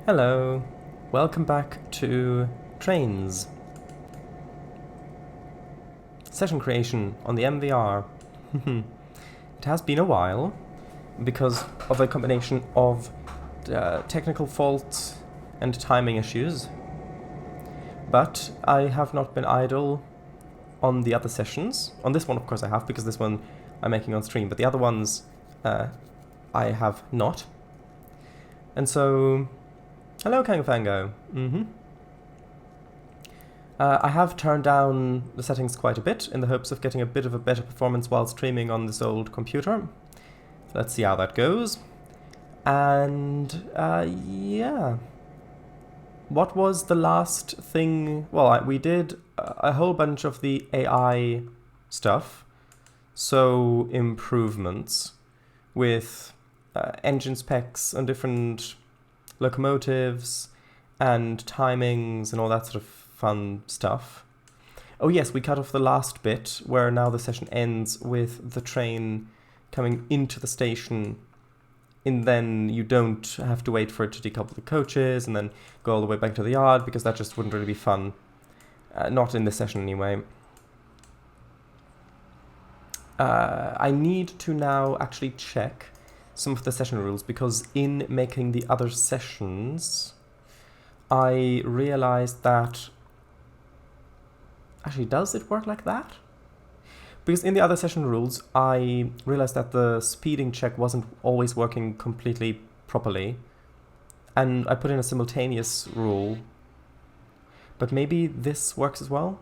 Hello, welcome back to Trainz. Session creation on the MVR. It has been a while because of a combination of technical faults and timing issues, but I have not been idle on the other sessions. On this one, of course, I have, because this one I'm making on stream, but the other ones I have not. And so, hello, Kangafango. I have turned down the settings quite a bit in the hopes of getting a bit of a better performance while streaming on this old computer. Let's see how that goes. And, yeah. What was the last thing? Well, we did a whole bunch of the AI stuff. So, improvements with engine specs on different locomotives and timings and all that sort of fun stuff. Oh yes, we cut off the last bit where now the session ends with the train coming into the station, and then you don't have to wait for it to decouple the coaches and then go all the way back to the yard, because that just wouldn't really be fun. Not in this session anyway. I need to now actually check some of the session rules, because in making the other sessions I realized that actually, does it work like that? Because in the other session rules I realized that the speeding check wasn't always working completely properly, and I put in a simultaneous rule, but maybe this works as well.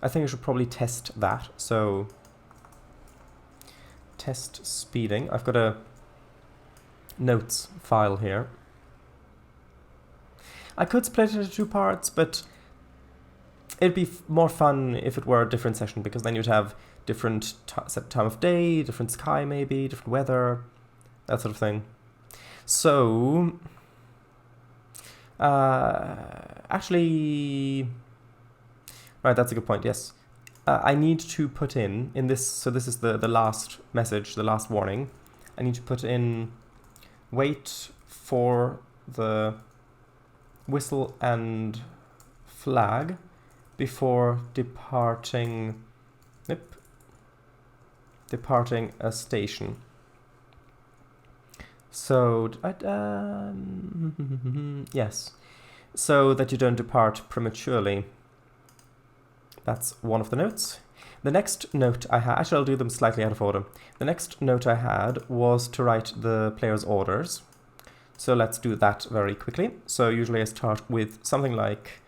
I think I should probably test that. So test speeding. I've got a notes file here. I could split it into two parts, but it'd be more fun if it were a different session, because then you'd have different set time of day, different sky maybe, different weather, that sort of thing. So, actually, right, that's a good point, yes. I need to put in this, so this is the last message, the last warning. I need to put in wait for the whistle and flag before departing a station. So yes, so that you don't depart prematurely. That's one of the notes. The next note I had, actually I'll do them slightly out of order. The next note I had was to write the player's orders. So let's do that very quickly. So usually I start with something like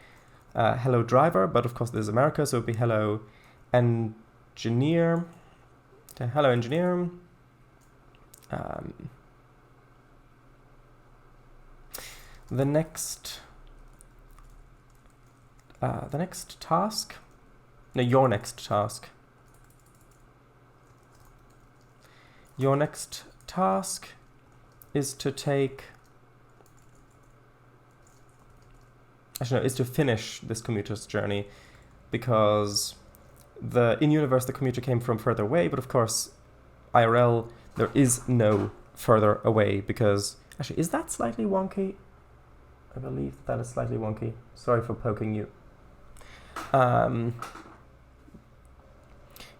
hello driver, but of course this is America, so it'd be hello engineer. Hello engineer. The next task. No, your next task. Your next task is to take. Actually, no, is to finish this commuter's journey, because in universe the commuter came from further away, but of course IRL there is no further away, because actually, is that slightly wonky? I believe that is slightly wonky. Sorry for poking you.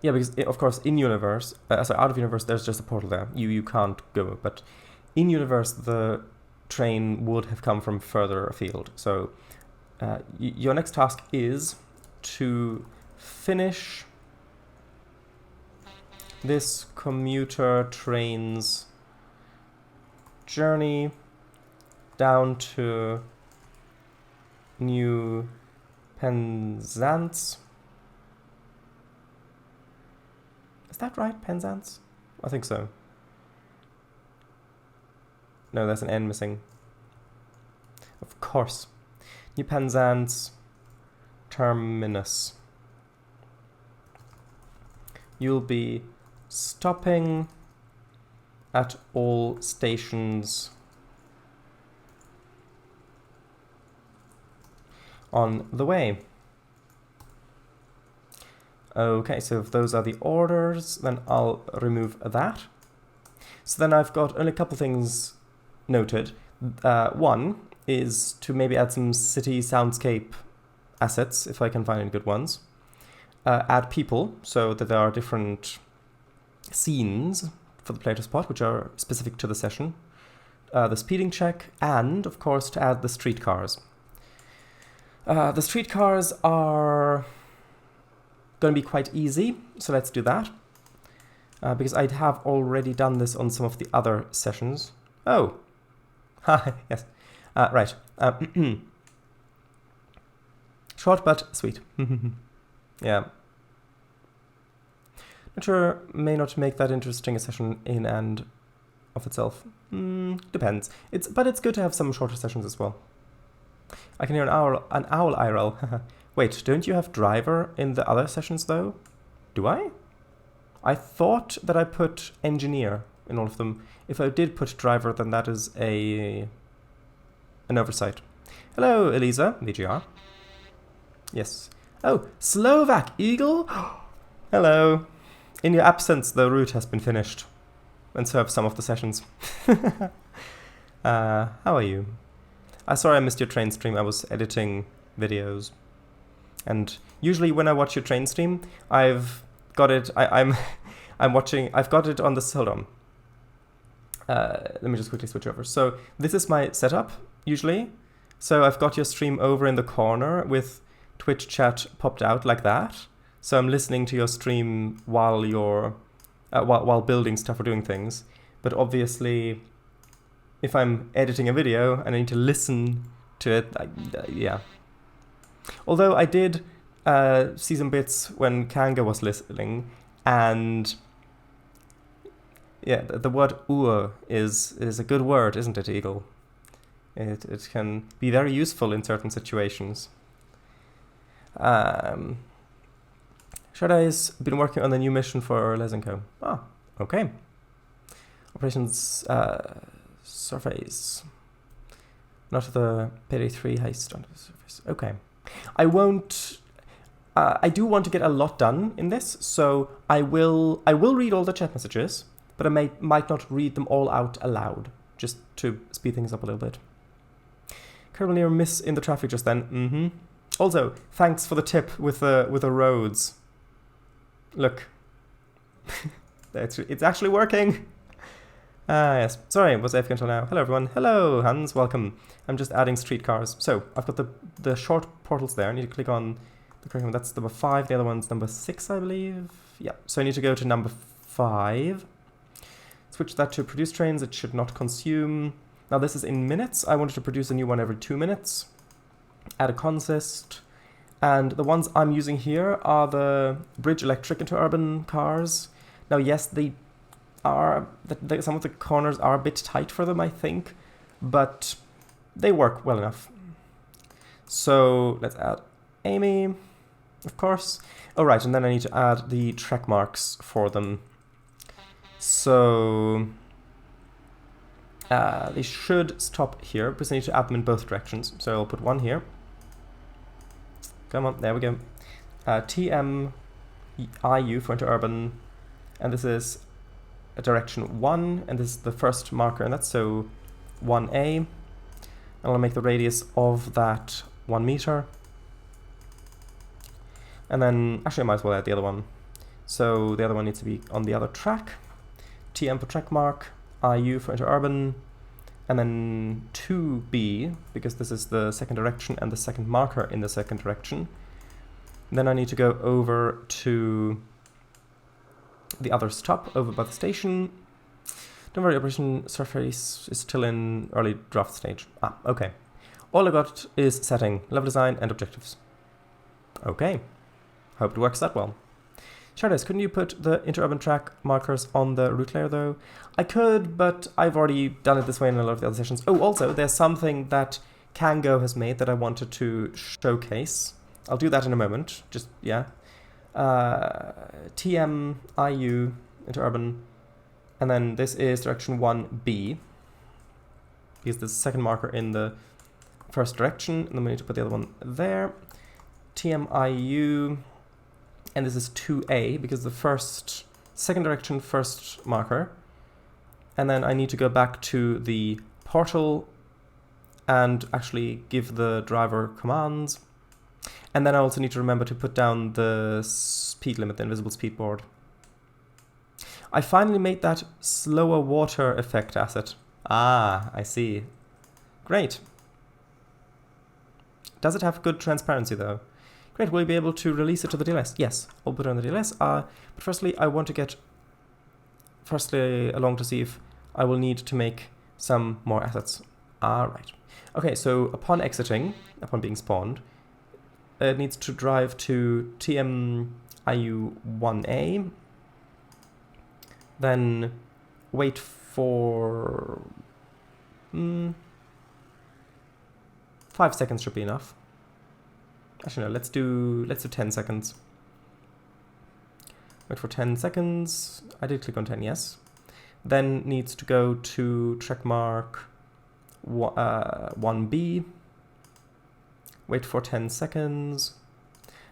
Yeah, because of course in universe, sorry, out of universe there's just a portal there. You can't go, but in universe the train would have come from further afield. So your next task is to finish this commuter train's journey down to New Penzance. Is that right, Penzance? I think so. No, there's an N missing. Of course. New Penzance terminus. You'll be stopping at all stations on the way. Okay, so if those are the orders, then I'll remove that. So then I've got only a couple things noted. One is to maybe add some city soundscape assets, if I can find any good ones. Add people, so that there are different scenes for the player to spot, which are specific to the session. The speeding check, and, of course, to add the streetcars. The streetcars are going to be quite easy, so let's do that. Because I have already done this on some of the other sessions. Oh! Yes. Right. Short but sweet. Yeah. Not sure, may not make that interesting a session in and of itself. Depends. But it's good to have some shorter sessions as well. I can hear an owl IRL. Wait, don't you have driver in the other sessions though? Do I? I thought that I put engineer in all of them. If I did put driver, then that is an oversight. Hello, Elisa, VGR. Yes. Oh, Slovak Eagle? Hello. In your absence, the route has been finished. And so have some of the sessions. How are you? Sorry I missed your train stream. I was editing videos. And usually when I watch your train stream, I've got it. I've got it on this. Hold on. Let me just quickly switch over. So this is my setup usually. So I've got your stream over in the corner with Twitch chat popped out like that. So I'm listening to your stream while you're while building stuff or doing things. But obviously, if I'm editing a video and I need to listen to it, yeah. Although I did see some bits when Kanga was listening, and yeah, the word "ur" is a good word, isn't it, Eagle? It can be very useful in certain situations. Shadow's been working on the new mission for Lesenko. Ah, okay. Operations surface. Not the Peri 3 heist on the surface. Okay. I won't. I do want to get a lot done in this, so I will read all the chat messages, but I might not read them all out aloud, just to speed things up a little bit. Currently near miss in the traffic just then. Also, thanks for the tip with the roads. Look, it's actually working. Yes. Sorry, was AFK until now. Hello everyone. Hello Hans, welcome. I'm just adding streetcars. So I've got the short portals there. I need to click on the correct one. That's number 5. The other one's number 6, I believe. Yeah. So I need to go to number 5. Switch that to produce trains. It should not consume. Now this is in minutes. I wanted to produce a new one every 2 minutes. Add a consist. And the ones I'm using here are the bridge electric interurban cars. Now, yes, they are some of the corners are a bit tight for them, I think, but they work well enough. So let's add Amy, of course. Oh, right, and then I need to add the track marks for them. So they should stop here, because I need to add them in both directions. So I'll put one here. Come on, there we go. TM IU for interurban, and this is a direction 1, and this is the first marker, and that's so 1A. And I'll make the radius of that 1 meter. And then, actually I might as well add the other one. So the other one needs to be on the other track. TM for track mark, IU for interurban, and then 2B, because this is the second direction and the second marker in the second direction. Then I need to go over to the other stop, over by the station. Don't worry, operation surface is still in early draft stage. Ah, okay. All I got is setting, level design, and objectives. Okay. Hope it works that well. Shardays, couldn't you put the interurban track markers on the route layer though? I could, but I've already done it this way in a lot of the other sessions. Oh, also, there's something that Kango has made that I wanted to showcase. I'll do that in a moment. Just, yeah. TM, IU, interurban. And then this is direction 1B. Because the second marker in the first direction. And then we need to put the other one there. TM, IU. And this is 2A, because the second direction, first marker. And then I need to go back to the portal and actually give the driver commands. And then I also need to remember to put down the speed limit, the invisible speed board. I finally made that slower water effect asset. Ah, I see. Great. Does it have good transparency though? Great, will you be able to release it to the DLS? Yes, I'll put it on the DLS. But firstly, I want to get along to see if I will need to make some more assets. Right. Okay, so upon exiting, upon being spawned, it needs to drive to TMIU1A, then wait for 5 seconds should be enough. Actually, no, let's do 10 seconds. Wait for 10 seconds. I did click on 10, yes. Then needs to go to track mark 1B. Wait for 10 seconds.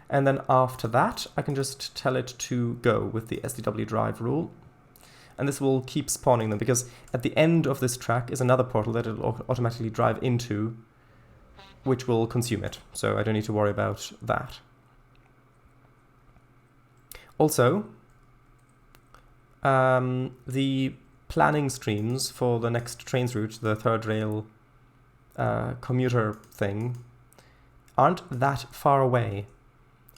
And then after that, I can just tell it to go with the SDW drive rule. And this will keep spawning them, because at the end of this track is another portal that it will automatically drive into, which will consume it. So I don't need to worry about that. Also, the planning streams for the next Trainz route, the third rail commuter thing, aren't that far away.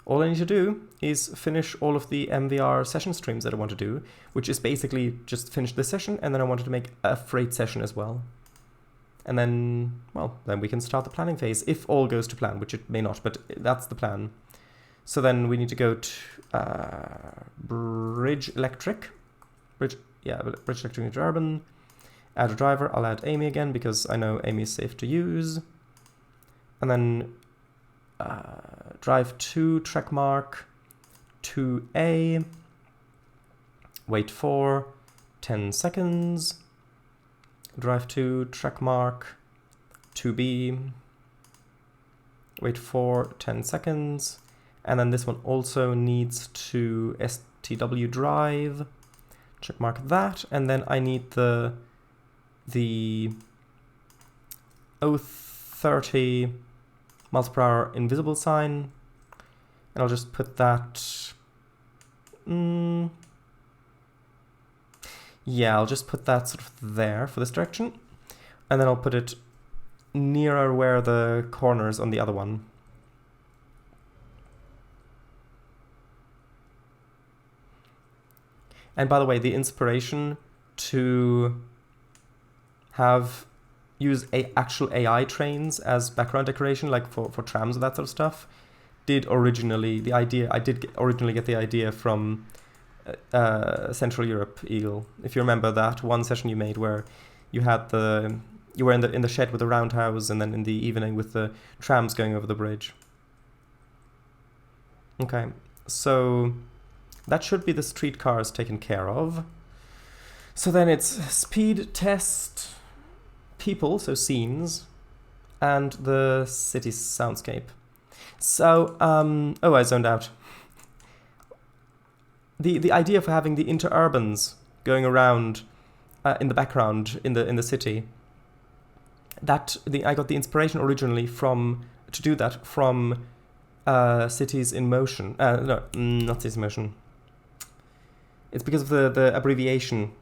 All I need to do is finish all of the MVR session streams that I want to do, which is basically just finish this session, and then I wanted to make a freight session as well. And then, well, then we can start the planning phase, if all goes to plan, which it may not, but that's the plan. So then we need to go to Bridge Electric. Bridge Electric into Urban. Add a driver. I'll add Amy again, because I know Amy is safe to use. And then drive to track mark 2A. Wait for 10 seconds. Drive to track mark 2B. Wait for 10 seconds. And then this one also needs to STW drive. Check mark that. And then I need the 030 miles per hour invisible sign. And I'll just put that... yeah, I'll just put that sort of there for this direction. And then I'll put it nearer where the corners on the other one. And by the way, the inspiration to use actual AI trains as background decoration, like for trams and that sort of stuff, I did originally get the idea from Central Europe Eagle. If you remember that one session you made where you had you were in the shed with the roundhouse, and then in the evening with the trams going over the bridge. Okay, so that should be the streetcars taken care of. So then it's speed test, people, so scenes, and the city soundscape. So, oh, I zoned out. The idea for having the interurbans going around in the background in the city, I got the inspiration originally to do that from Cities in Motion. No, not Cities in Motion. It's because of the abbreviation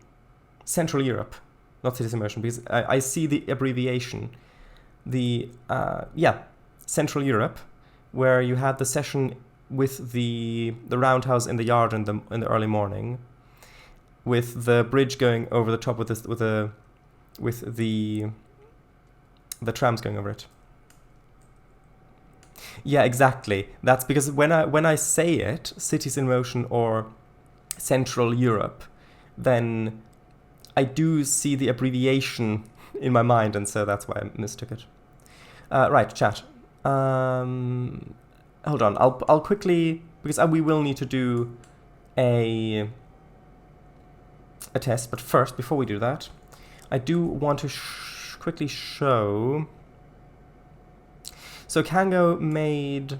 Central Europe, not Cities in Motion, because I see the abbreviation, Central Europe, where you had the session with the roundhouse in the yard in the early morning, with the bridge going over the top with the trams going over it. Yeah, exactly. That's because when I say it, Cities in Motion or Central Europe, then I do see the abbreviation in my mind, and so that's why I mistook it. Right, chat. Hold on, I'll quickly, because we will need to do a test, but first, before we do that, I do want to quickly show. So Kango made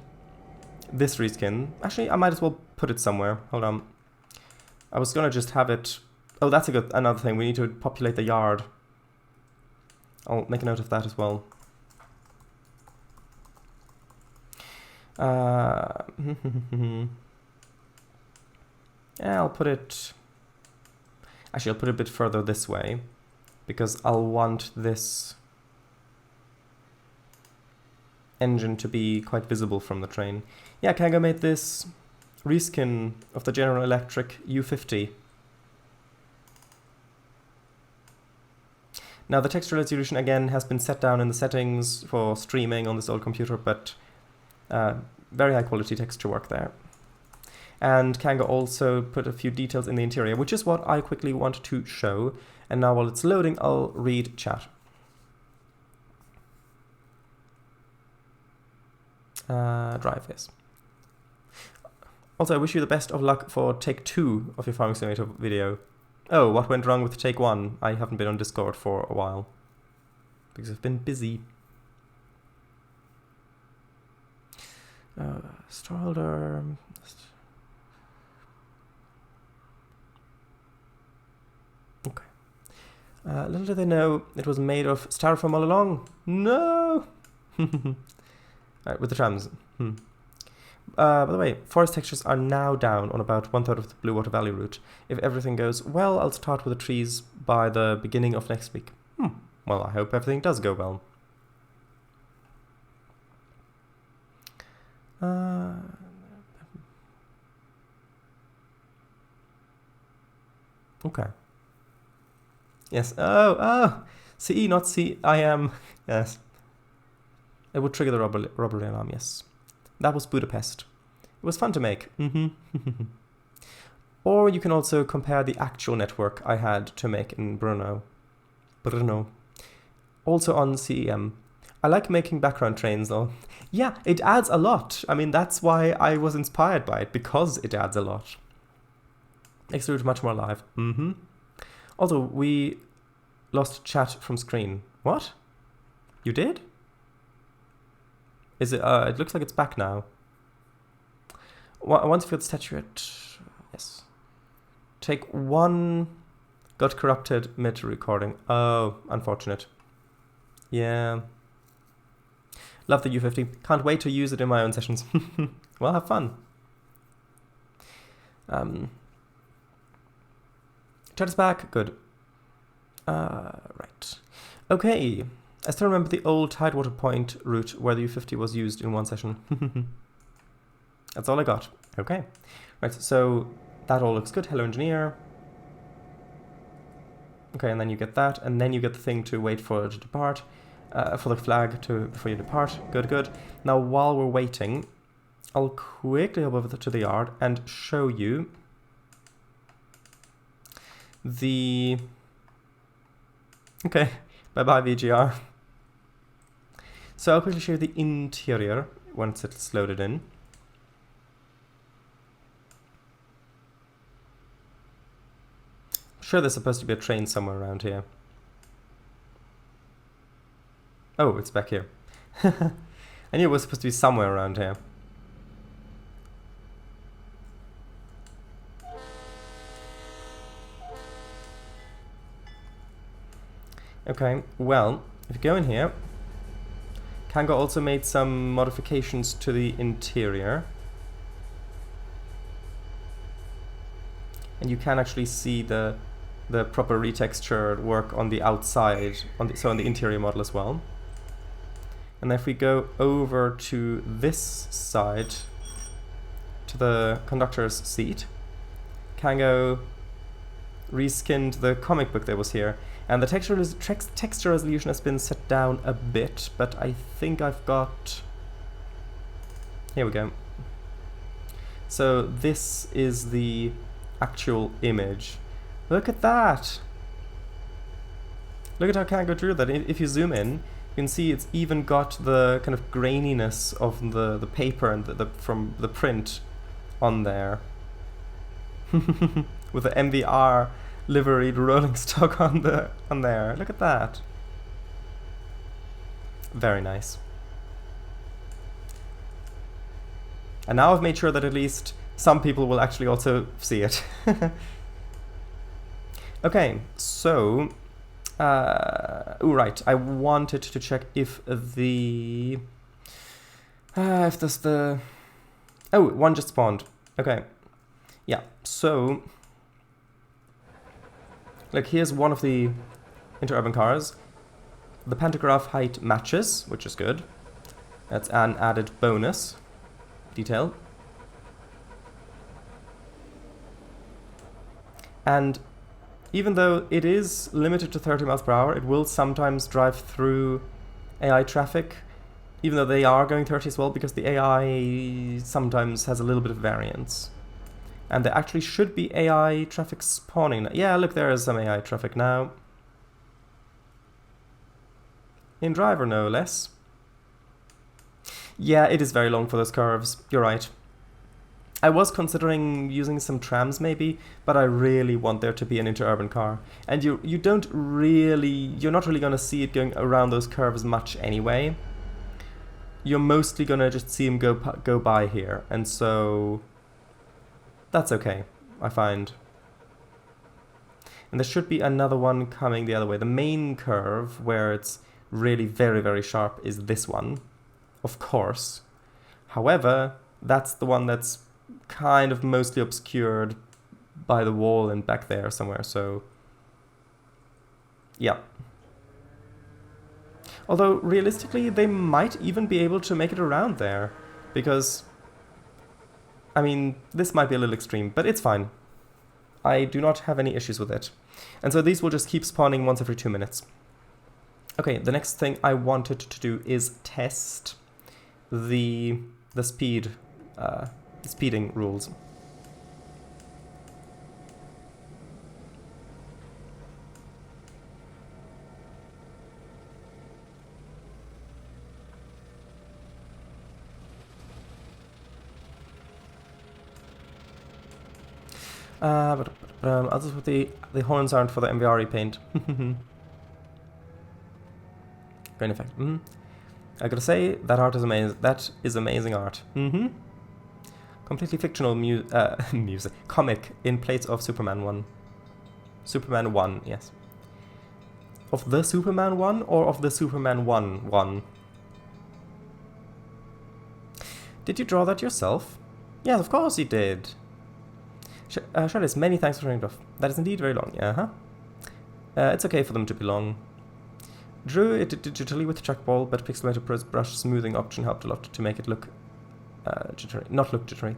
this reskin. Actually, I might as well put it somewhere. Hold on. I was gonna just have it. Oh, that's another thing. We need to populate the yard. I'll make a note of that as well. Yeah, I'll put it... Actually, I'll put it a bit further this way, because I'll want this engine to be quite visible from the train. Yeah, Kanga made this reskin of the General Electric U50. Now, the texture resolution, again, has been set down in the settings for streaming on this old computer, but very high quality texture work there. And Kanga also put a few details in the interior, which is what I quickly want to show. And now while it's loading, I'll read chat. Drive, yes. Also, I wish you the best of luck for take 2 of your Farming Simulator video. Oh, what went wrong with take 1? I haven't been on Discord for a while, because I've been busy. Storeholder... Okay. Little did they know it was made of styrofoam all along. No! Right, with the trams. By the way, forest textures are now down on about 1/3 of the Blue Water Valley route. If everything goes well, I'll start with the trees by the beginning of next week. Well, I hope everything does go well. Okay. Yes. Oh! CE, not CIM. Yes. It would trigger the robbery alarm, yes. That was Budapest. It was fun to make. Or you can also compare the actual network I had to make in Brno. Also on CEM. I like making background trains though. Yeah, it adds a lot. I mean, that's why I was inspired by it, because it adds a lot. Makes the route much more alive. Also, we lost chat from screen. What? You did? Is it? It looks like it's back now. Once you feel the statuette, yes. Take 1 got corrupted mid-recording. Oh, unfortunate. Yeah. Love the U50. Can't wait to use it in my own sessions. Well, have fun. Chat is back. Good. Right. Okay. I still remember the old Tidewater Point route where the U50 was used in one session. That's all I got. Okay. Right, so that all looks good. Hello, engineer. Okay, and then you get that, and then you get the thing to wait for it to depart, for the flag before you depart. Good, good. Now, while we're waiting, I'll quickly hop over to the yard and show you the... Okay, bye-bye VGR. So I'll quickly show you the interior once it's loaded in. I'm sure there's supposed to be a train somewhere around here. Oh, it's back here. I knew it was supposed to be somewhere around here. Okay, well, if you go in here, Kanga also made some modifications to the interior. And you can actually see the proper retextured work on the outside, so on the interior model as well. And if we go over to this side, to the conductor's seat, Kanga reskinned the comic book that was here. And the texture resolution has been set down a bit, but I think I've got... Here we go. So this is the actual image. Look at that! Look at how Kanga drew that. If you zoom in, you can see it's even got the kind of graininess of the paper and from the print on there. With the MVR liveried rolling stock on there. Look at that. Very nice. And now I've made sure that at least some people will actually also see it. Okay, so right, I wanted to check if the If there's the... Oh, one just spawned. Okay. Yeah, so... Like, here's one of the interurban cars. The pantograph height matches, which is good. That's an added bonus detail. And even though it is limited to 30 miles per hour, it will sometimes drive through AI traffic, even though they are going 30 as well, because the AI sometimes has a little bit of variance. And there actually should be AI traffic spawning. Yeah, look, there is some AI traffic now. In driver, no less. Yeah, it is very long for those curves. You're right. I was considering using some trams maybe, but I really want there to be an interurban car. And you're not really going to see it going around those curves much anyway. You're mostly going to just see them go by here, and so that's okay, I find. And there should be another one coming the other way. The main curve, where it's really very, very sharp, is this one, of course. However, that's the one that's kind of mostly obscured by the wall and back there somewhere, so yeah. Although realistically they might even be able to make it around there, because I mean, this might be a little extreme, but it's fine. I do not have any issues with it. And so these will just keep spawning once every 2 minutes. Okay, the next thing I wanted to do is test the speeding rules. Others with the horns aren't for the MVRE paint. Great effect. I gotta say, that art is amazing. That is amazing art. Completely fictional music. Comic in place of Superman 1. Superman 1, yes. Of the Superman 1 or of the Superman 1? Did you draw that yourself? Yes, of course you did. Charles, many thanks for showing it off. That is indeed very long. Yeah, it's okay for them to be long. Drew it digitally with trackball, but Pixelmator Pro's brush smoothing option helped a lot to make it look jittery. Not look jittery.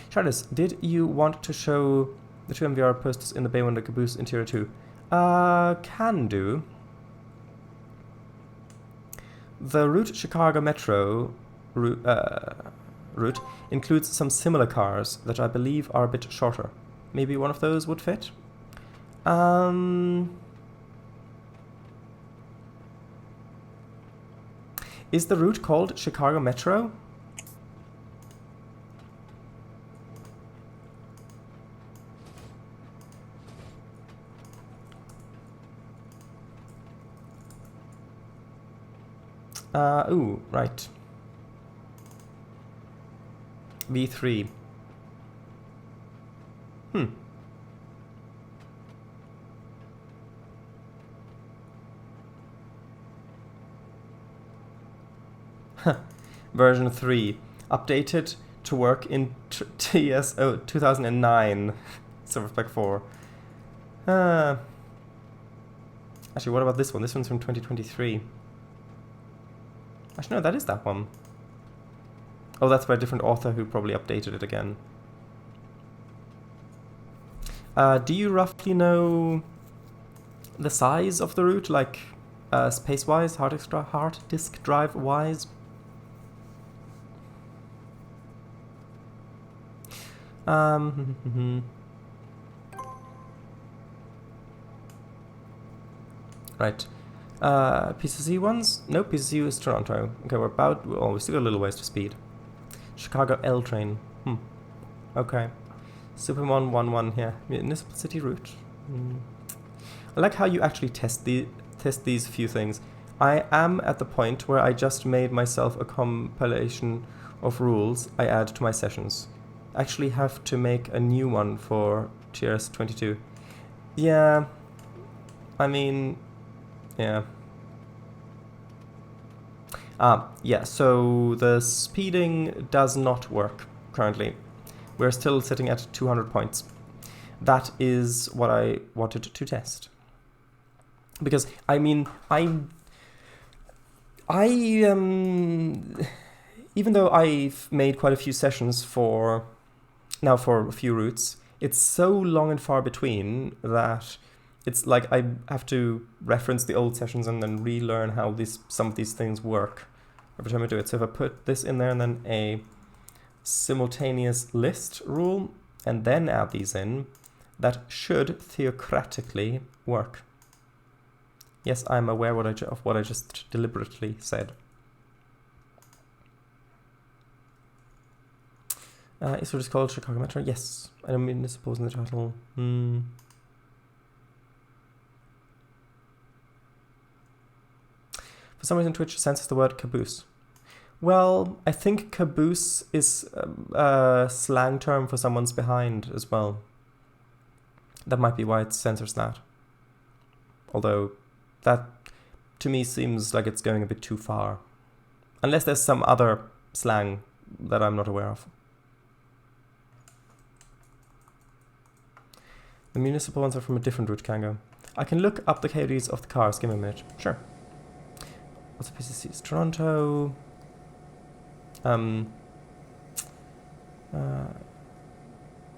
Charles, did you want to show the 2 MVR posters in the bay window caboose interior too? Can do. The route Chicago Metro route includes some similar cars that I believe are a bit shorter. Maybe one of those would fit? Is the route called Chicago Metro? Ooh, right. V3. Version 3. Updated to work in TSO 2009. Server Pack 4. Actually, what about this one? This one's from 2023. Actually, no, that is that one. Oh, that's by a different author who probably updated it again. Do you roughly know the size of the route, like space-wise, hard disk drive-wise? Right. PCC ones? No, PCC is Toronto. Okay, we still got a little ways to speed. Chicago L train. Okay. Superman 11 here. Municipal city route. I like how you actually test these few things. I am at the point where I just made myself a compilation of rules I add to my sessions. I actually have to make a new one for TRS 22. Yeah. I mean, yeah. Yeah, so the speeding does not work currently. We're still sitting at 200 points. That is what I wanted to test. Because, I mean, even though I've made quite a few sessions for a few routes, it's so long and far between that it's like I have to reference the old sessions and then relearn how some of these things work every time I do it. So if I put this in there and then a simultaneous list rule and then add these in, that should theoretically work. Yes, I'm aware of what I just deliberately said. Is what is called Chicago Metro? Yes. I don't mean to suppose in the title. For some reason Twitch censors the word caboose. Well, I think caboose is a slang term for someone's behind as well. That might be why it censors that. Although, that to me seems like it's going a bit too far. Unless there's some other slang that I'm not aware of. The municipal ones are from a different route, Kango. I can look up the KODs of the cars. Give me a minute. Sure. What's the PCC? It's Toronto.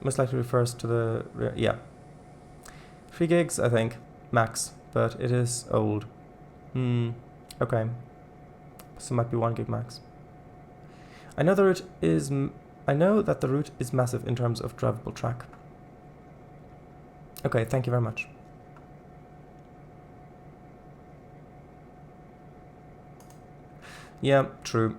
Most likely refers to the... yeah. 3 gigs, I think. Max. But it is old. Okay. So it might be 1 gig max. I know that the route is massive in terms of drivable track. Okay, thank you very much. Yeah, true.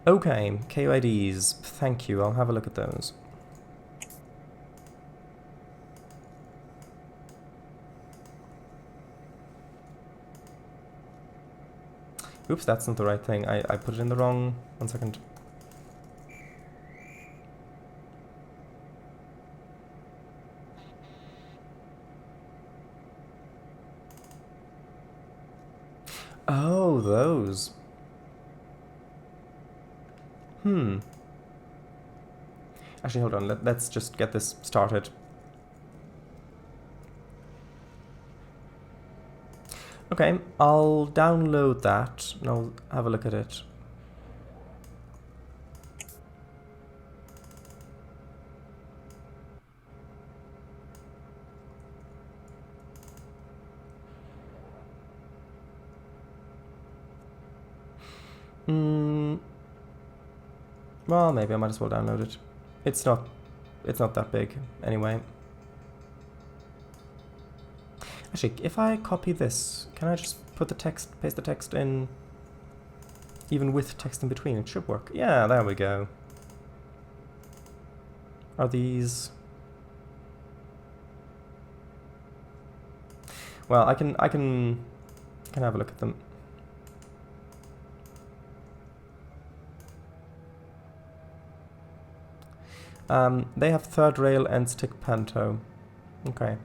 Okay, KUIDs. Thank you. I'll have a look at those. Oops, that's not the right thing. I put it in the wrong... 1 second. Oh, those. Actually, hold on. Let's just get this started. Okay, I'll download that and I'll have a look at it. Well, maybe I might as well download it. It's not that big anyway. Actually, if I copy this, can I just paste the text in, even with text in between? It should work. Yeah, there we go. Are these... Well, I can have a look at them. They have third rail and stick panto. Okay.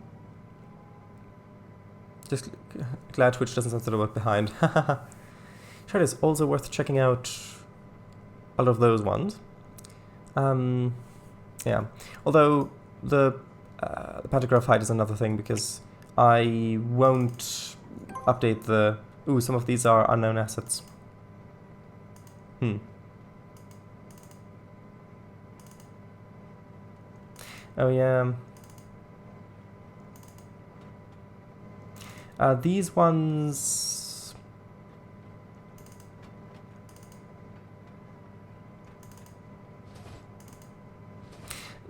Just glad Twitch doesn't censor the word behind. Sure, it is also worth checking out all of those ones. Yeah. Although the pantograph height is another thing because I won't update the... Ooh, some of these are unknown assets. Oh yeah. These ones...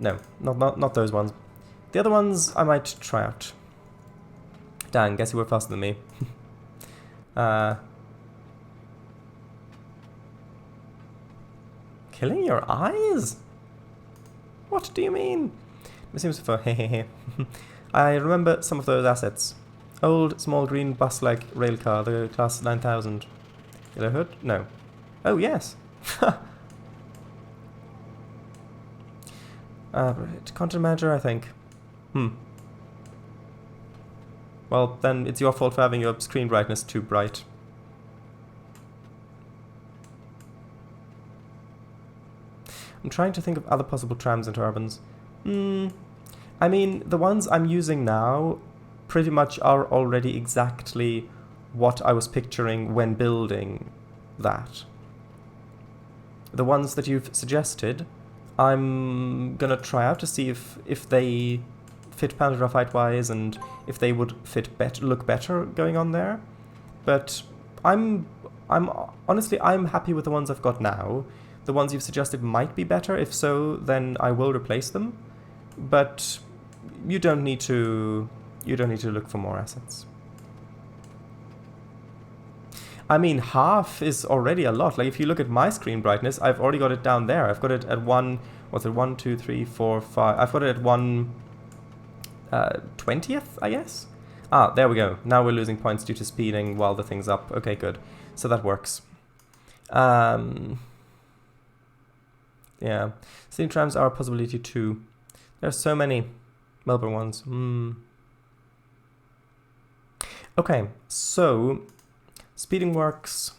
No, not those ones. The other ones I might try out. Dang, guess you were faster than me. Killing your eyes? What do you mean? It seems for hehehe. I remember some of those assets. Old, small green bus-like railcar, the class 9000. Yellow hood? No. Oh, yes. Content manager, I think. Well, then it's your fault for having your screen brightness too bright. I'm trying to think of other possible trams and turbines. I mean, the ones I'm using now pretty much are already exactly what I was picturing when building that. The ones that you've suggested, I'm gonna try out to see if they fit Panther height-wise and if they would look better going on there. But I'm honestly happy with the ones I've got now. The ones you've suggested might be better. If so, then I will replace them. But you don't need to look for more assets. I mean, half is already a lot. Like, if you look at my screen brightness, I've already got it down there. I've got it at 1, what's it, 1, 2, 3, 4, 5. I've got it at 1/20th, I guess? Ah, there we go. Now we're losing points due to speeding while the thing's up. Okay, good. So that works. Yeah. Steam trams are a possibility too. There's so many Melbourne ones. Okay, so speeding works.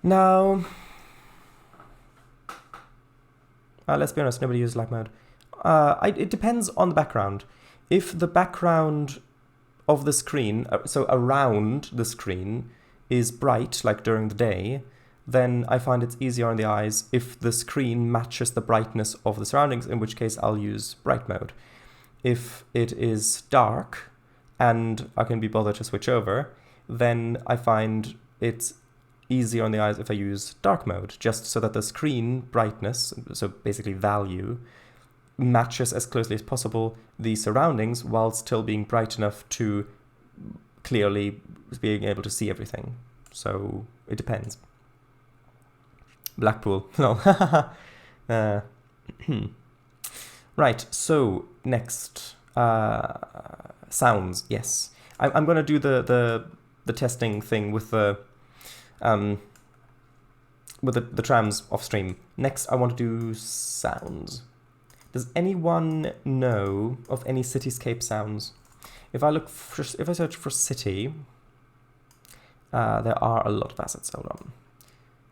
Now, let's be honest, nobody uses light mode. It depends on the background. If the background of the screen, so around the screen, is bright, like during the day, then I find it's easier on the eyes if the screen matches the brightness of the surroundings, in which case I'll use bright mode. If it is dark and I can be bothered to switch over, then I find it's easier on the eyes if I use dark mode, just so that the screen brightness, so basically value, matches as closely as possible the surroundings while still being bright enough to clearly being able to see everything. So it depends. Blackpool. No. Right, so next. Sounds, yes. I'm going to do the testing thing with the trams off stream. Next, I want to do sounds. Does anyone know of any cityscape sounds? If I search for city, there are a lot of assets. Hold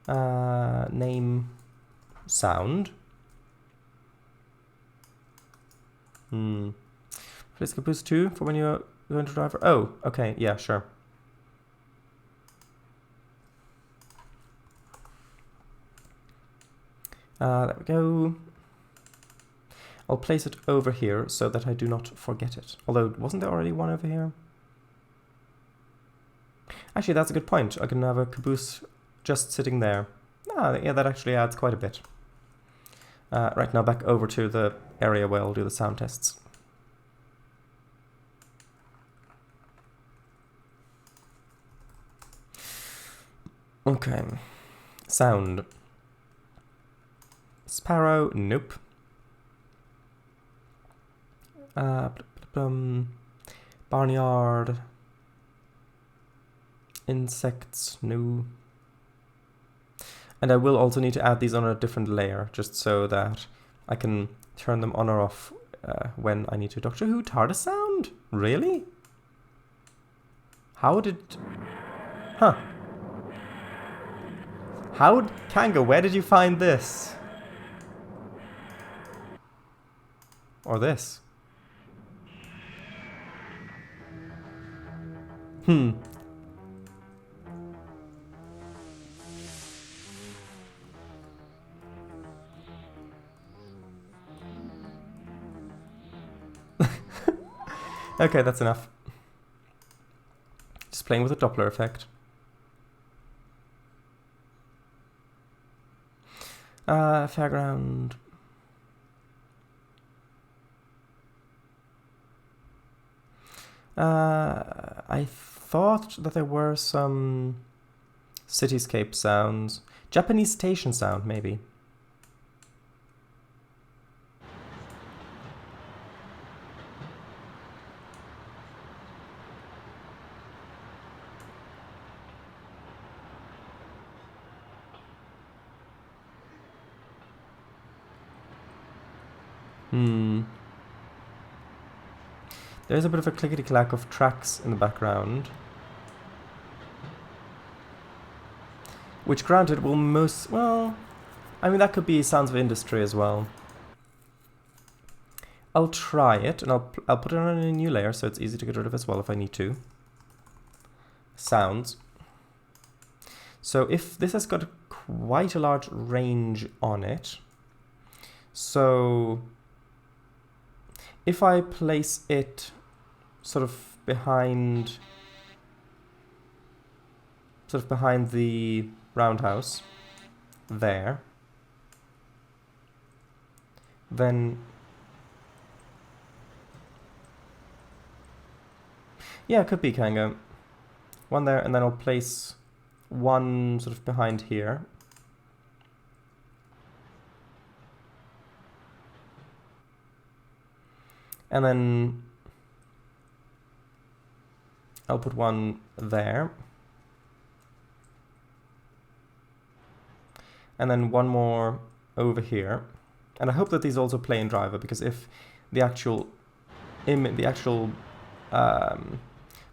on. Name sound. Please boost 2 for when you're going to drive. Oh, okay, yeah, sure. There we go. I'll place it over here so that I do not forget it. Although, wasn't there already one over here? Actually, that's a good point. I can have a caboose just sitting there. Ah, yeah, that actually adds quite a bit. Right, now back over to the area where I'll do the sound tests. Okay. Sound. Sparrow, nope. Barnyard. Insects, no. And I will also need to add these on a different layer, just so that I can turn them on or off when I need to. Doctor Who TARDIS sound? Really? How did... Huh. Kanga, where did you find this? Or this? Okay, that's enough. Just playing with the Doppler effect. Fairground. I thought that there were some cityscape sounds. Japanese station sound, maybe. There's a bit of a clickety-clack of tracks in the background. Which, granted, will most... well... I mean, that could be sounds of industry as well. I'll try it, and I'll put it on a new layer so it's easy to get rid of as well if I need to. Sounds. So if this has got quite a large range on it, so if I place it sort of behind the roundhouse there, then yeah, it could be kinda one there, and then I'll place one sort of behind here. And then I'll put one there. And then one more over here. And I hope that these also play in driver, because if the actual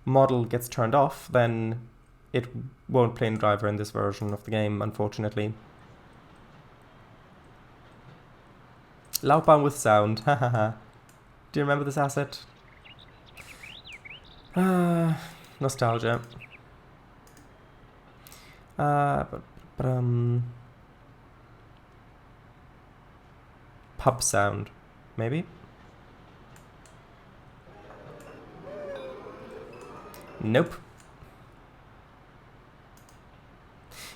model gets turned off, then it won't play in driver in this version of the game, unfortunately. Laufbahn with sound, hahaha. Do you remember this asset? Nostalgia. Pub sound, maybe? Nope.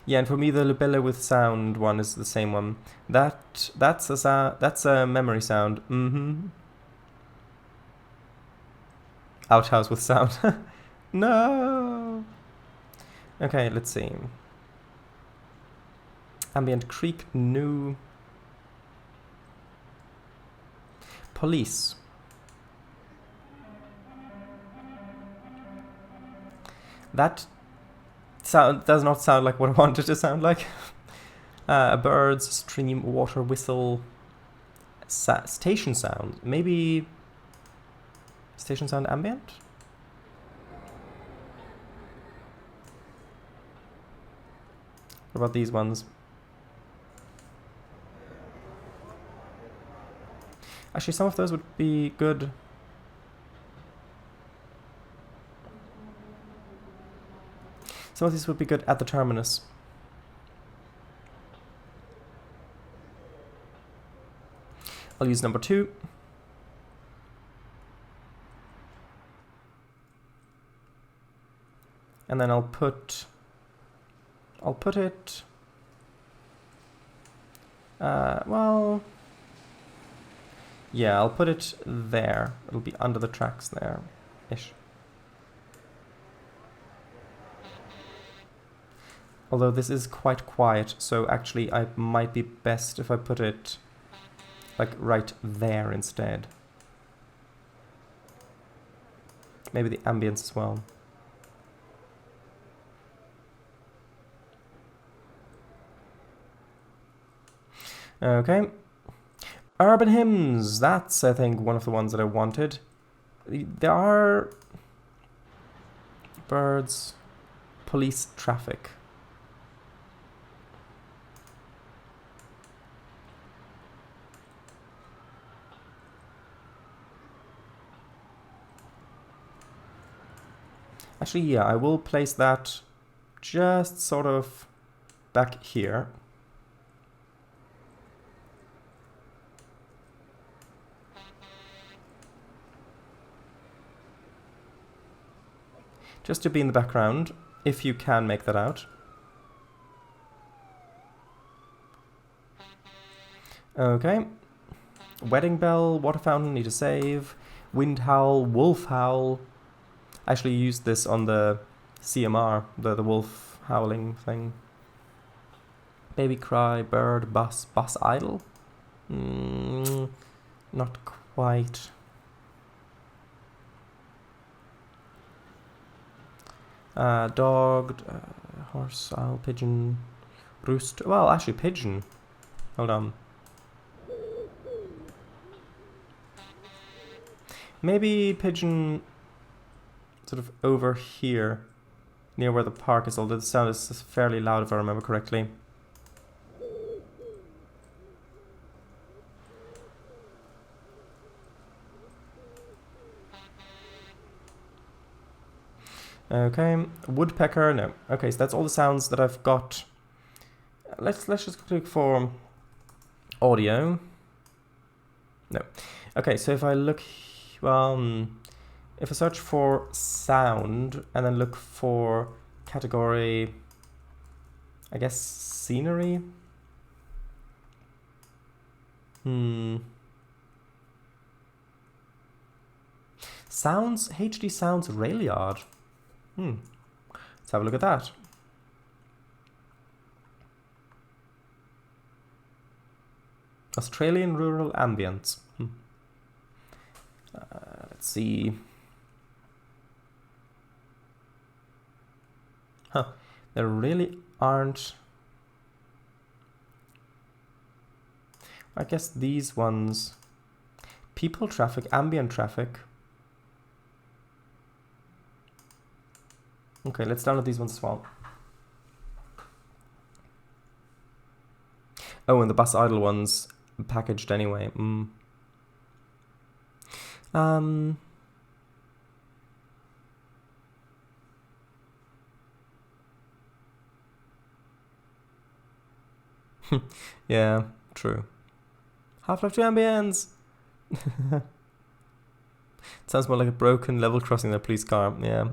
Yeah, and for me the Libella with sound one is the same one. That's a memory sound. Outhouse with sound. No. Okay, let's see. Ambient creek, new. Police. That sound does not sound like what I wanted it to sound like. Birds, stream, water, whistle, station sound. Maybe station sound ambient? What about these ones? Actually, some of those would be good. Some of these would be good at the terminus. I'll use number 2. And then I'll put it, well, yeah, I'll put it there. It'll be under the tracks there-ish. Although this is quite quiet, so actually I might be best if I put it like right there instead. Maybe the ambience as well. Okay. Urban hymns, that's I think one of the ones that I wanted. There are birds, police, traffic. Actually, yeah, I will place that just sort of back here. Just to be in the background, if you can make that out. Okay. Wedding bell, water fountain, need to save. Wind howl, wolf howl. I actually used this on the CMR, the wolf howling thing. Baby cry, bird, bus idle? Not quite. Dog, horse, owl, pigeon, rooster. Well, actually pigeon. Hold on. Maybe pigeon sort of over here, near where the park is, although the sound is fairly loud if I remember correctly. Okay, woodpecker, no. Okay, so that's all the sounds that I've got. Let's just click for audio. No. Okay, so if I look, if I search for sound and then look for category, I guess scenery. Sounds, HD sounds Railyard. Let's have a look at that. Australian rural ambience. Let's see. There really aren't. I guess these ones. People traffic, ambient traffic. Okay, let's download these ones as well. Oh, and the bus idle ones packaged anyway. Yeah, true. Half-Life 2 ambience! Sounds more like a broken level crossing the police car. Yeah.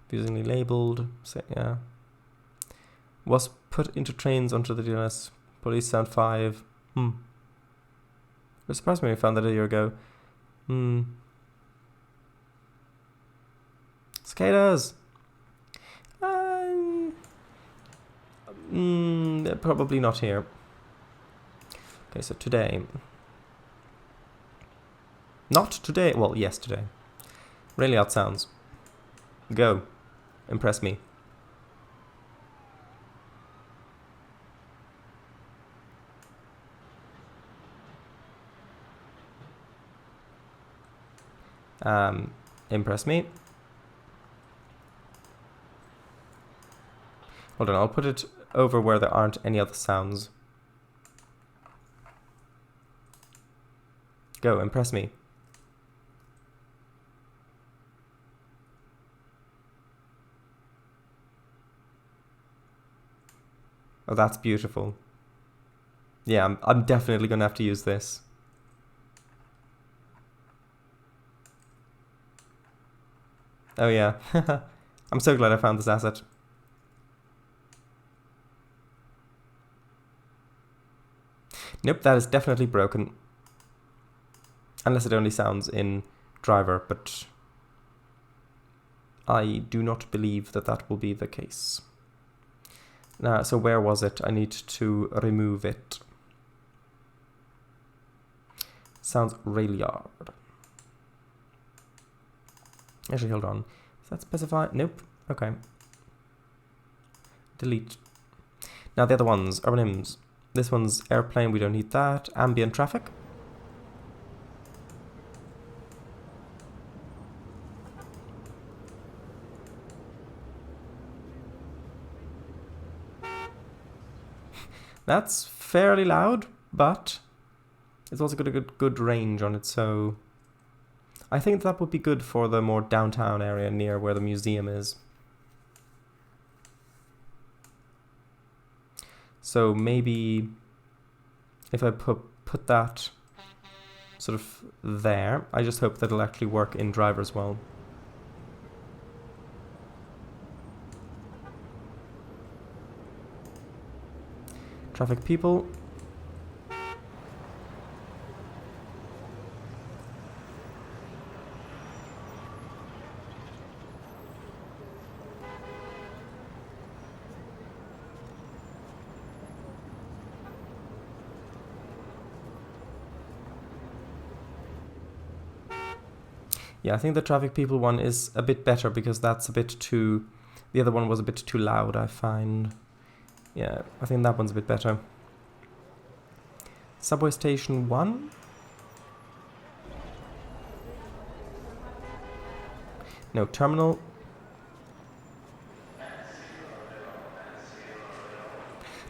Confusingly labelled. So, yeah. Was put into Trainz onto the DNS. Police Sound 5. It surprised me when I found that a year ago. Cicadas! Probably not here. Okay, so today. Not today. Well, yes, today. Really odd sounds. Go. Impress me. Impress me. Hold on, I'll put it over where there aren't any other sounds. Go, impress me. Oh, that's beautiful. Yeah, I'm definitely going to have to use this. Oh yeah, I'm so glad I found this asset. Nope, that is definitely broken. Unless it only sounds in driver, but I do not believe that that will be the case. Now, so where was it? I need to remove it. Sounds Railyard. Actually, hold on. Does that specify? Nope. Okay. Delete. Now the other ones, urban hymns. This one's airplane, we don't need that. Ambient traffic. That's fairly loud, but it's also got a good range on it, so I think that would be good for the more downtown area near where the museum is. So maybe if I put that sort of there, I just hope that it'll actually work in driver as well. Traffic people. Yeah, I think the traffic people one is a bit better because that's a bit too... The other one was a bit too loud, I find. Yeah, I think that one's a bit better. Subway station 1. No, terminal.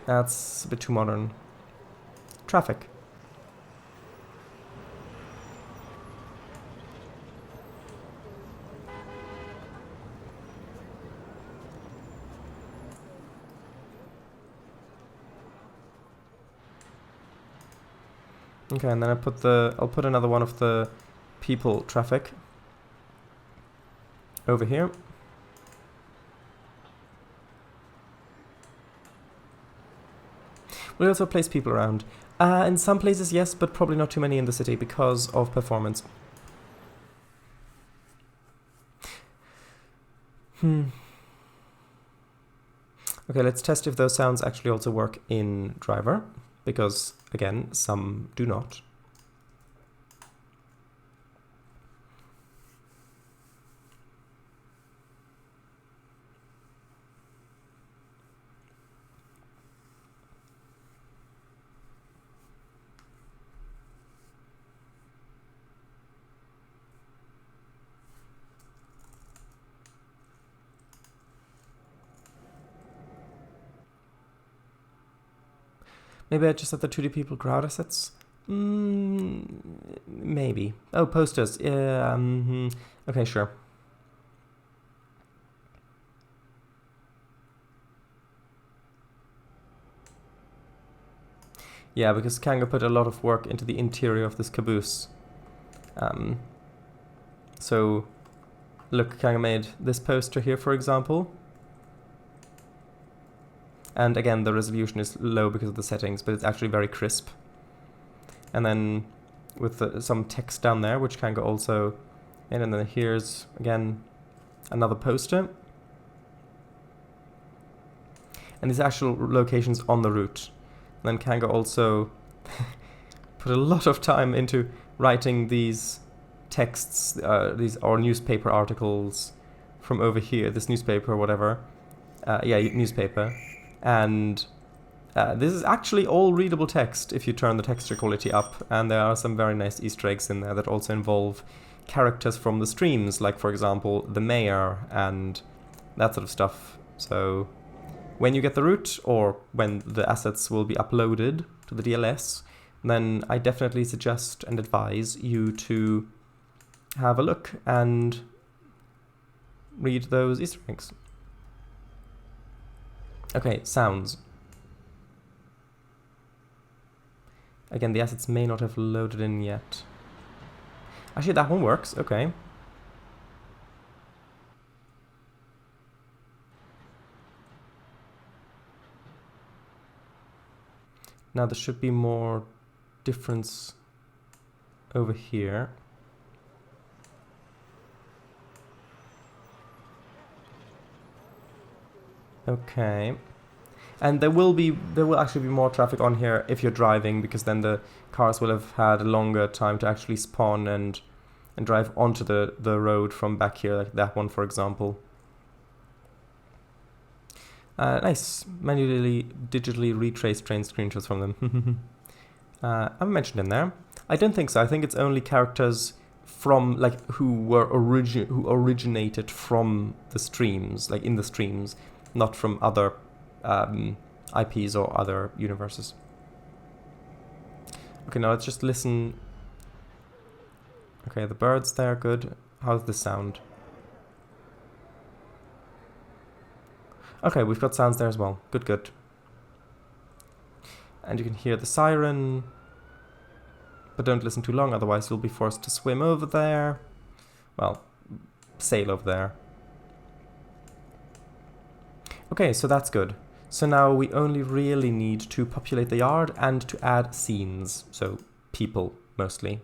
That's a bit too modern. Traffic. Okay, and then I'll put another one of the people traffic over here. We'll also place people around. In some places, yes, but probably not too many in the city because of performance. Okay, let's test if those sounds actually also work in driver, because, again, some do not. Maybe I just have the 2D people crowd assets? Maybe. Oh, posters. Okay, sure. Yeah, because Kanga put a lot of work into the interior of this caboose. So, look, Kanga made this poster here, for example. And again, the resolution is low because of the settings, but it's actually very crisp. And then with some text down there, which can go also in, and then here's, again, another poster. And these actual locations on the route. And then Kanga also put a lot of time into writing these texts, these or newspaper articles from over here, this newspaper or whatever. Yeah, newspaper. And this is actually all readable text if you turn the texture quality up, and there are some very nice Easter eggs in there that also involve characters from the streams, like for example the mayor and that sort of stuff. So when you get the route, or when the assets will be uploaded to the DLS, then I definitely suggest and advise you to have a look and read those Easter eggs. Okay, sounds. Again, the assets may not have loaded in yet. Actually, that one works, okay. Now there should be more difference over here. Okay. And there will actually be more traffic on here if you're driving, because then the cars will have had a longer time to actually spawn and drive onto the road from back here, like that one, for example. Nice. Manually, digitally retrace train screenshots from them. I mentioned in there. I don't think so. I think it's only characters from, like, who originated from the streams, like in the streams, not from other IPs or other universes. Okay, now let's just listen. Okay, the birds there, good. How's the sound? Okay, we've got sounds there as well. Good, good. And you can hear the siren, but don't listen too long, otherwise you'll be forced to swim over there. Well, sail over there. Okay, so that's good. So now we only really need to populate the yard and to add scenes, so people mostly.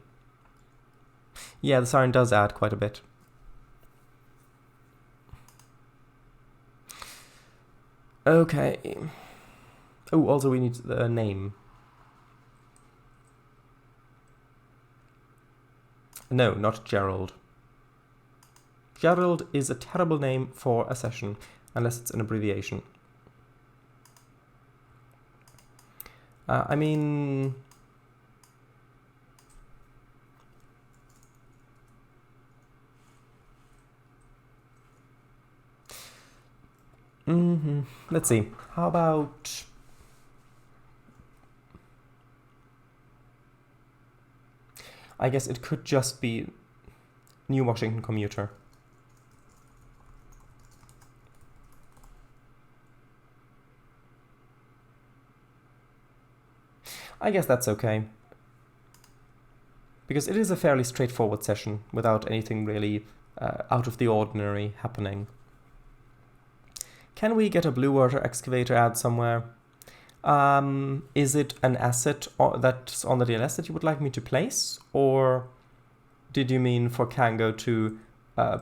Yeah, the siren does add quite a bit. Okay. Oh, also we need the name. No, not Gerald. Gerald is a terrible name for a session, unless it's an abbreviation. I mean... Let's see. How about... I guess it could just be New Washington commuter. I guess that's okay. Because it is a fairly straightforward session without anything really out of the ordinary happening. Can we get a blue water excavator ad somewhere? Is it an asset that's on the DLS that you would like me to place? Or did you mean for Kango to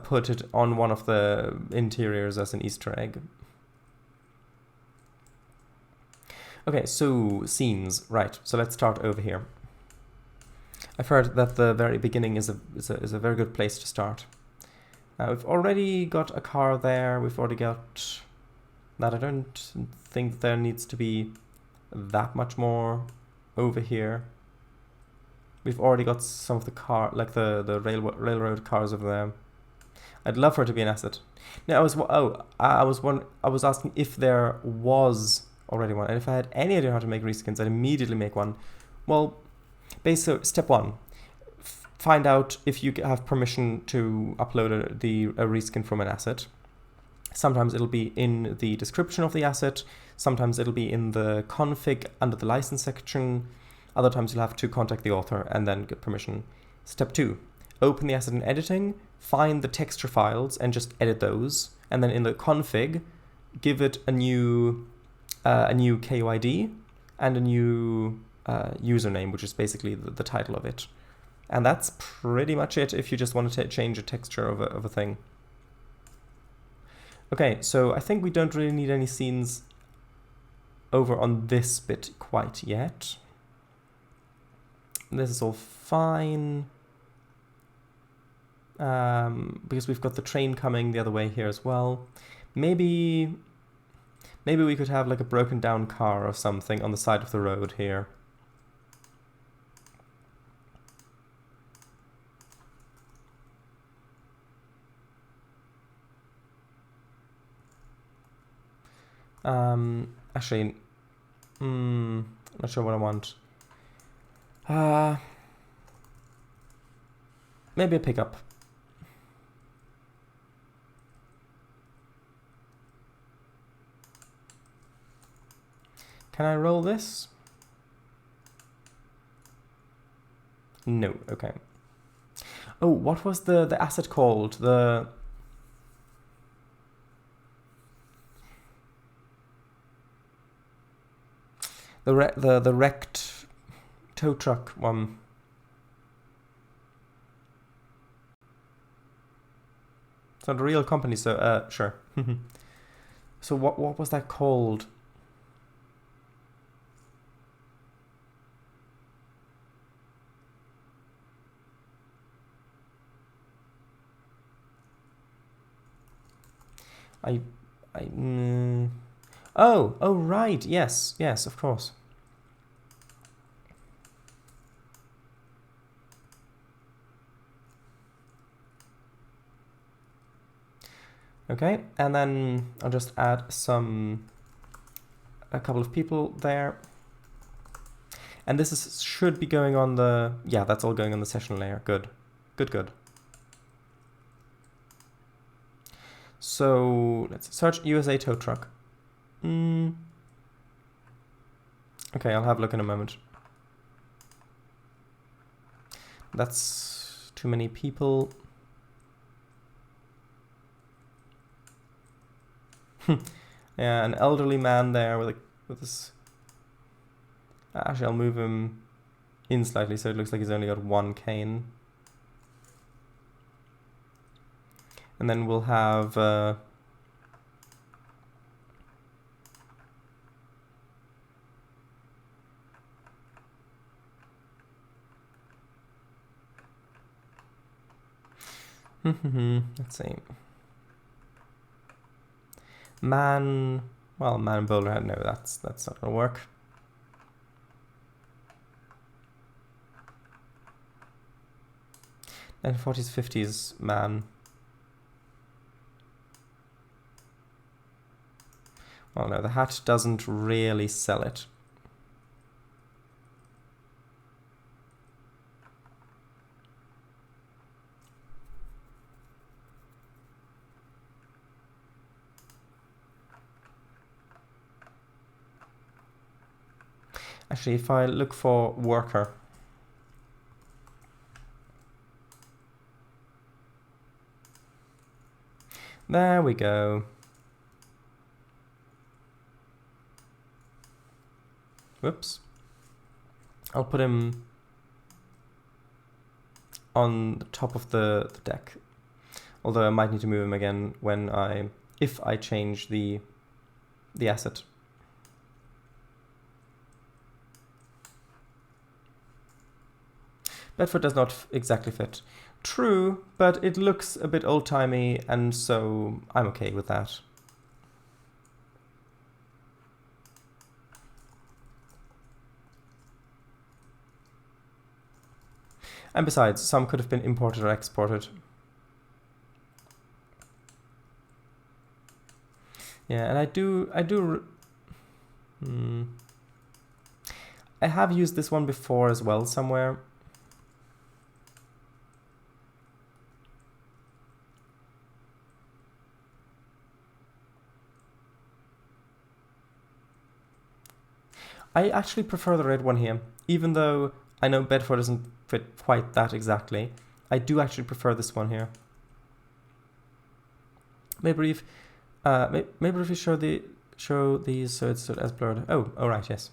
put it on one of the interiors as an Easter egg? Okay, so scenes, right. So let's start over here. I've heard that the very beginning is a very good place to start. We've already got a car there. We've already got that. I don't think there needs to be that much more over here. We've already got some of the car, like the railroad cars over there. I'd love for it to be an asset. Now I was asking if there was already one, and if I had any idea how to make reskins, I'd immediately make one. Well, basically, step one: find out if you have permission to upload a reskin from an asset. Sometimes it'll be in the description of the asset. Sometimes it'll be in the config under the license section. Other times you'll have to contact the author and then get permission. Step two: open the asset in editing, find the texture files and just edit those. And then in the config, give it a new KUID and a new username, which is basically the title of it. And that's pretty much it if you just want to change a texture of a thing. Okay, so I think we don't really need any scenes over on this bit quite yet. This is all fine. Because we've got the train coming the other way here as well. Maybe we could have like a broken down car or something on the side of the road here. Actually, not sure what I want. Maybe a pickup. Can I roll this? No, okay. Oh, what was the asset called? The wrecked tow truck one. It's not a real company, so sure. So what was that called? Oh, right, yes, of course. Okay, and then I'll just add a couple of people there. And this should be going on the, yeah, that's all going on the session layer. Good. So let's search USA tow truck. Okay, I'll have a look in a moment. That's too many people. Yeah, an elderly man there with this. Actually, I'll move him in slightly so it looks like he's only got one cane. And then we'll have let's see. Man and bowler hat. No, that's not gonna work. And 40s, 50s man. Oh no, the hat doesn't really sell it. Actually, if I look for worker, there we go. Whoops. I'll put him on the top of the deck. Although I might need to move him again if I change the asset. Bedford does not exactly fit. True, but it looks a bit old-timey, and so I'm okay with that. And besides, some could have been imported or exported. Yeah, and I have used this one before as well somewhere. I actually prefer the red one here, even though I know Bedford doesn't fit quite that exactly. I do actually prefer this one here. Maybe if you show these so it's as blurred. Oh, right, yes.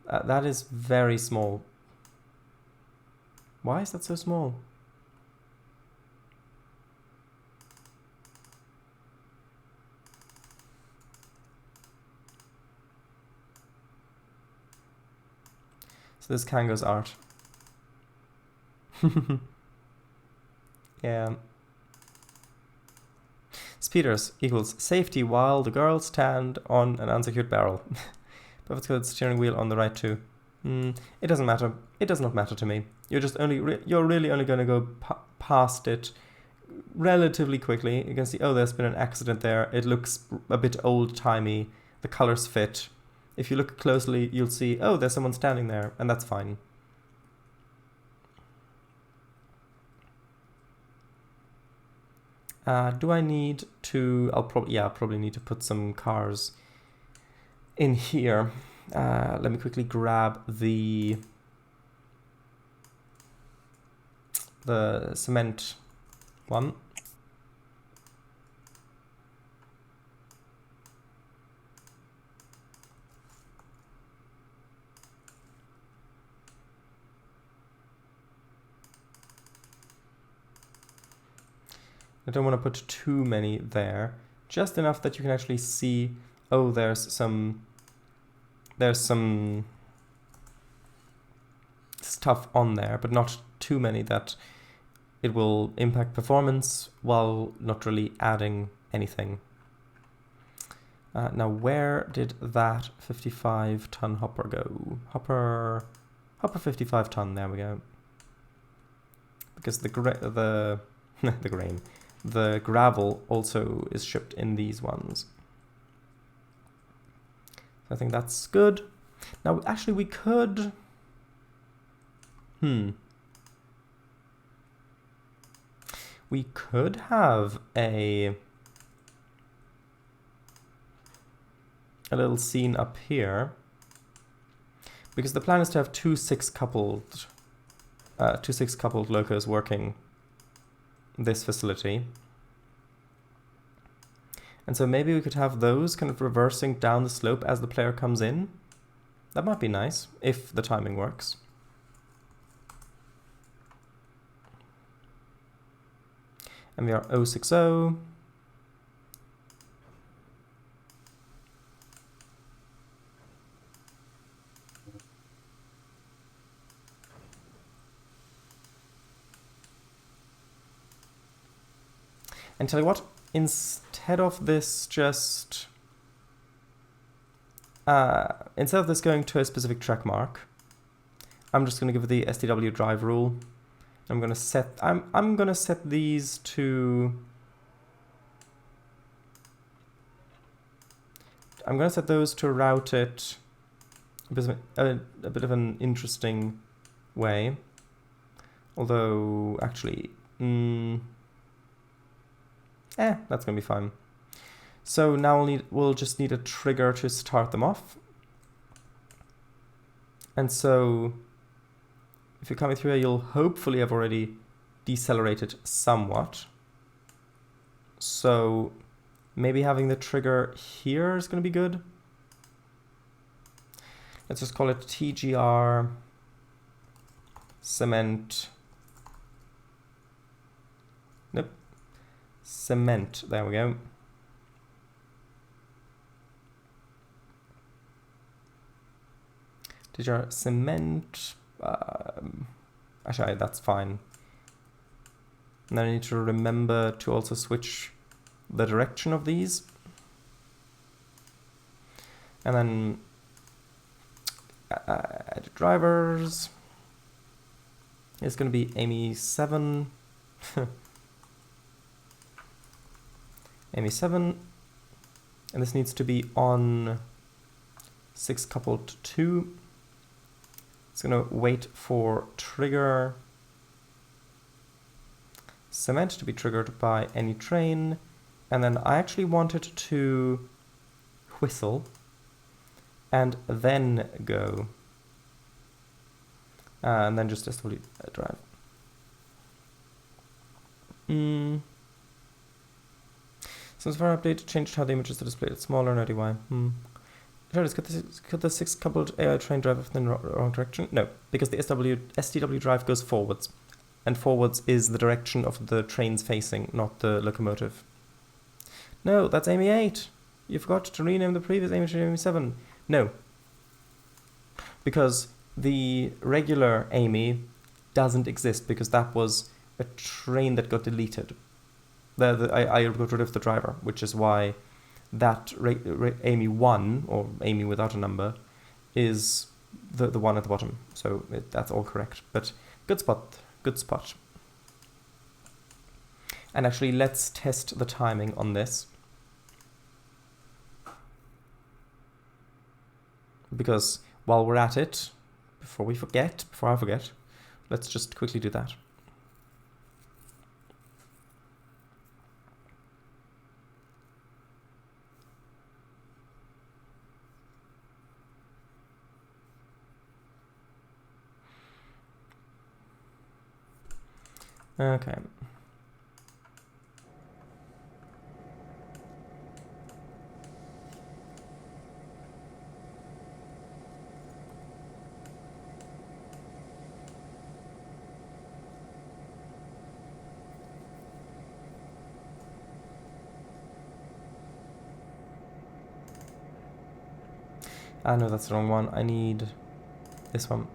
That is very small. Why is that so small? So this Kango's art. Yeah. Speeders equals safety while the girls stand on an unsecured barrel. Perfect good steering wheel on the right too. It doesn't matter. It does not matter to me. You're just you're really only going to go past it relatively quickly. You can see, oh, there's been an accident there. It looks a bit old-timey. The colors fit. If you look closely, you'll see, oh, there's someone standing there, and that's fine. Do I need to... I'll probably need to put some cars in here. Let me quickly grab the cement one. I don't want to put too many there, just enough that you can actually see, oh, there's some stuff on there, but not too many that it will impact performance while not really adding anything. Now, where did that 55-ton hopper go? Hopper 55-ton, there we go. Because the gravel also is shipped in these ones. So I think that's good. Now, actually, we could... We could have a little scene up here, because the plan is to have two six-coupled locos working this facility. And so maybe we could have those kind of reversing down the slope as the player comes in. That might be nice, if the timing works. And we are 060. And tell you what, instead of this instead of this going to a specific track mark, I'm just going to give the STW drive rule. I'm going to set these to I'm going to set those to route it a bit of an interesting way. Although, actually, that's going to be fine. So now we'll just need a trigger to start them off. And so if you're coming through here, you'll hopefully have already decelerated somewhat. So maybe having the trigger here is going to be good. Let's just call it TGR cement. Nope. Cement. There we go. TGR cement. Actually, that's fine. Now I need to remember to also switch the direction of these. And then add drivers. It's going to be Amy 7. Amy 7. And this needs to be on 6 coupled 2. It's going to wait for trigger cement to be triggered by any train. And then I actually want it to whistle and then go. And then just SW drive. Since far update changed how the images are displayed. It's smaller, no DY. Could the 6 coupled AI train drive in the wrong direction? No, because the STW drive goes forwards. And forwards is the direction of the trains facing, not the locomotive. No, that's Amy 8. You forgot to rename the previous Amy to Amy 7. No. Because the regular Amy doesn't exist, because that was a train that got deleted. I got rid of the driver, which is why that Amy 1, or Amy without a number, is the one at the bottom. So that's all correct. But good spot. Good spot. And actually, let's test the timing on this. Because while we're at it, before I forget, let's just quickly do that. Okay. No, that's the wrong one. I need this one.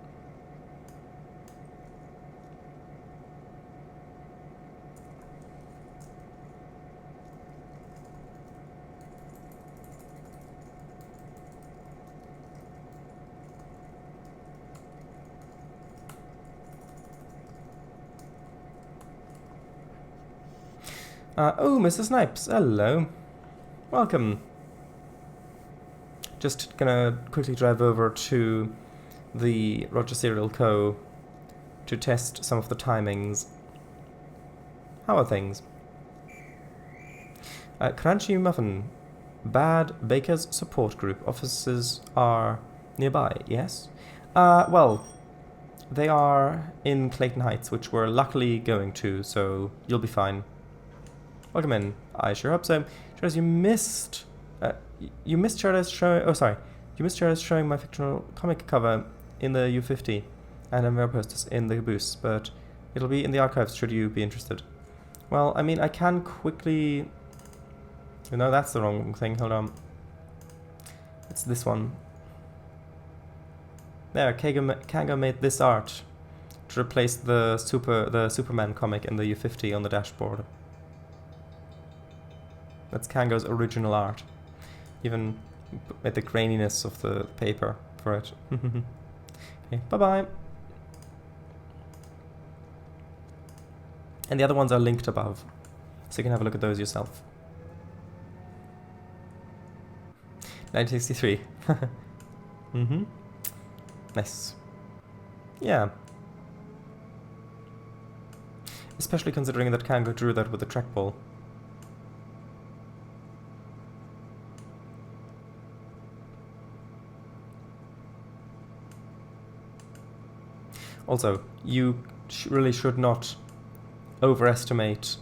Oh, Mr. Snipes, hello. Welcome. Just gonna quickly drive over to the Roger Serial Co. to test some of the timings. How are things? Crunchy Muffin. Bad Baker's Support Group. Offices are nearby, yes? Well, they are in Clayton Heights, which we're luckily going to, so you'll be fine. Welcome in. I sure hope so. Charles, you missed Charles showing. Oh, sorry. You missed Charles showing my fictional comic cover in the U50 and a mirror posters in the caboose, but it'll be in the archives should you be interested. Well, I mean, I can quickly. No, that's the wrong thing. Hold on. It's this one. There, Kango made this art to replace the Superman comic in the U50 on the dashboard. That's Kango's original art. Even with the graininess of the paper for it. Okay, bye-bye. And the other ones are linked above, so you can have a look at those yourself. 1963. Mm-hmm. Nice. Yeah. Especially considering that Kango drew that with a trackball. Also, you really should not overestimate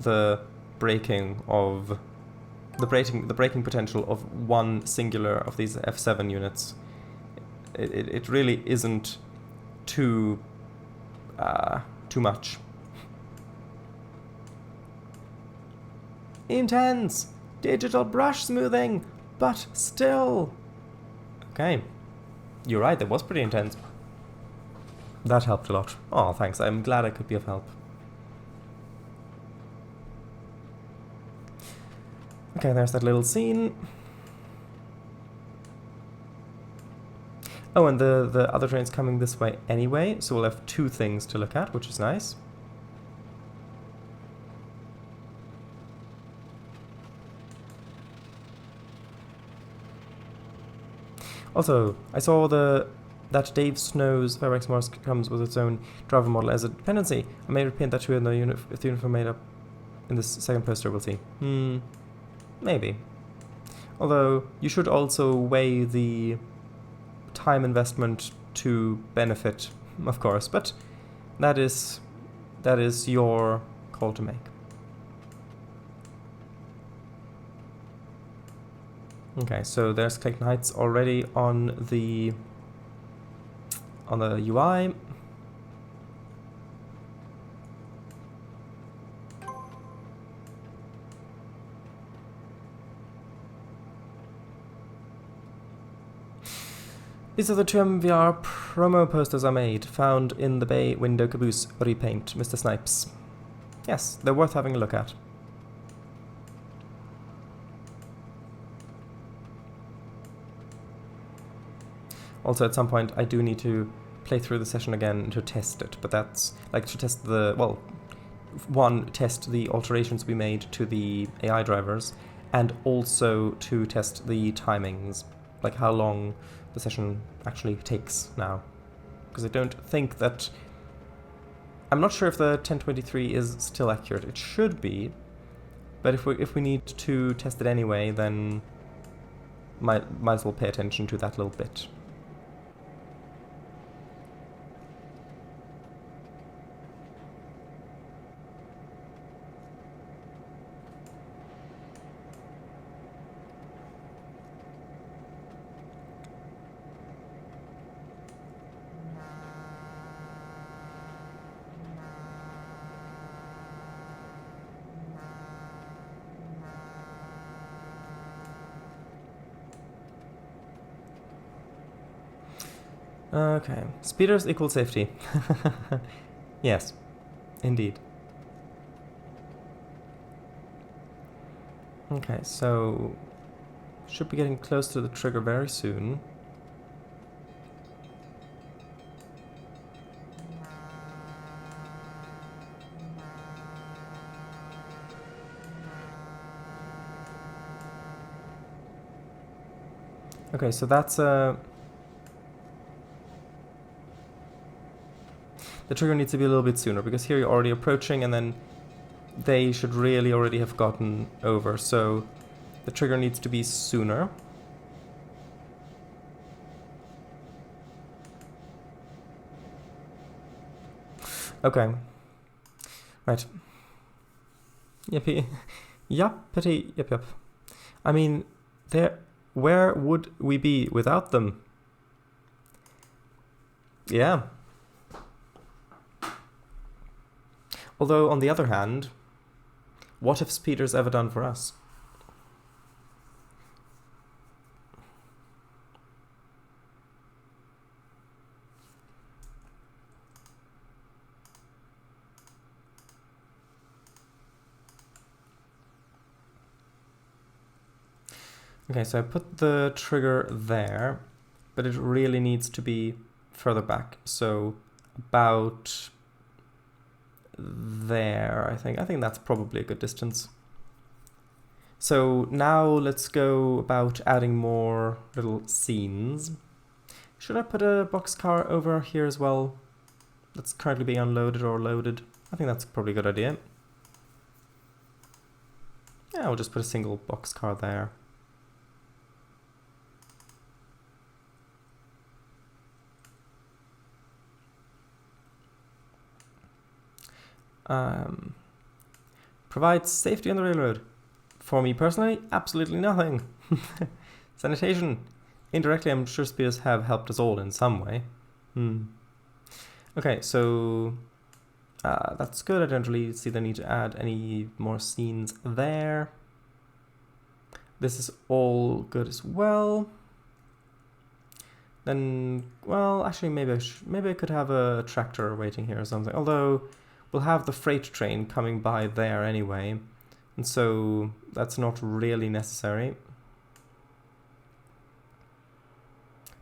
the braking potential of one singular of these F7 units. It really isn't too much. Intense! Digital brush smoothing! But still! Okay. You're right, that was pretty intense. That helped a lot. Oh, thanks. I'm glad I could be of help. Okay, there's that little scene. Oh, and the other train's coming this way anyway, so we'll have two things to look at, which is nice. Also, I saw that Dave Snow's Fairbanks Morris comes with its own driver model as a dependency. I may repaint that too in the uniform made up in this second poster, we'll see. Maybe. Although, you should also weigh the time investment to benefit, of course, but that is your call to make. Okay, so there's Clayton Heights already on the UI. These are the two MVR promo posters I made, found in the bay window caboose repaint, Mr. Snipes. Yes, they're worth having a look at. Also, at some point, I do need to play through the session again to test it, but that's, like, to test the, well, one, test the alterations we made to the AI drivers, and also to test the timings, like how long the session actually takes now. Because I don't think that... I'm not sure if the 1023 is still accurate. It should be, but if we need to test it anyway, then might as well pay attention to that little bit. Okay, speeders equal safety. Yes, indeed. Okay, so should be getting close to the trigger very soon. Okay, so that's the trigger needs to be a little bit sooner, because here you're already approaching, and then they should really already have gotten over, so the trigger needs to be sooner. Okay. Right. Yippee. Yuppity. Yep. I mean, where would we be without them? Yeah. Although, on the other hand, what have speeders ever done for us? Okay, so I put the trigger there, but it really needs to be further back. So about there, I think. I think that's probably a good distance. So now let's go about adding more little scenes. Should I put a boxcar over here as well? That's currently being unloaded or loaded. I think that's probably a good idea. Yeah, we'll just put a single boxcar there. Provides safety on the railroad. For me personally, absolutely nothing. Sanitation. Indirectly, I'm sure spears have helped us all in some way. Okay, so that's good. I don't really see the need to add any more scenes there. This is all good as well. Then, well, actually, maybe I could have a tractor waiting here or something. Although we'll have the freight train coming by there anyway, and so that's not really necessary.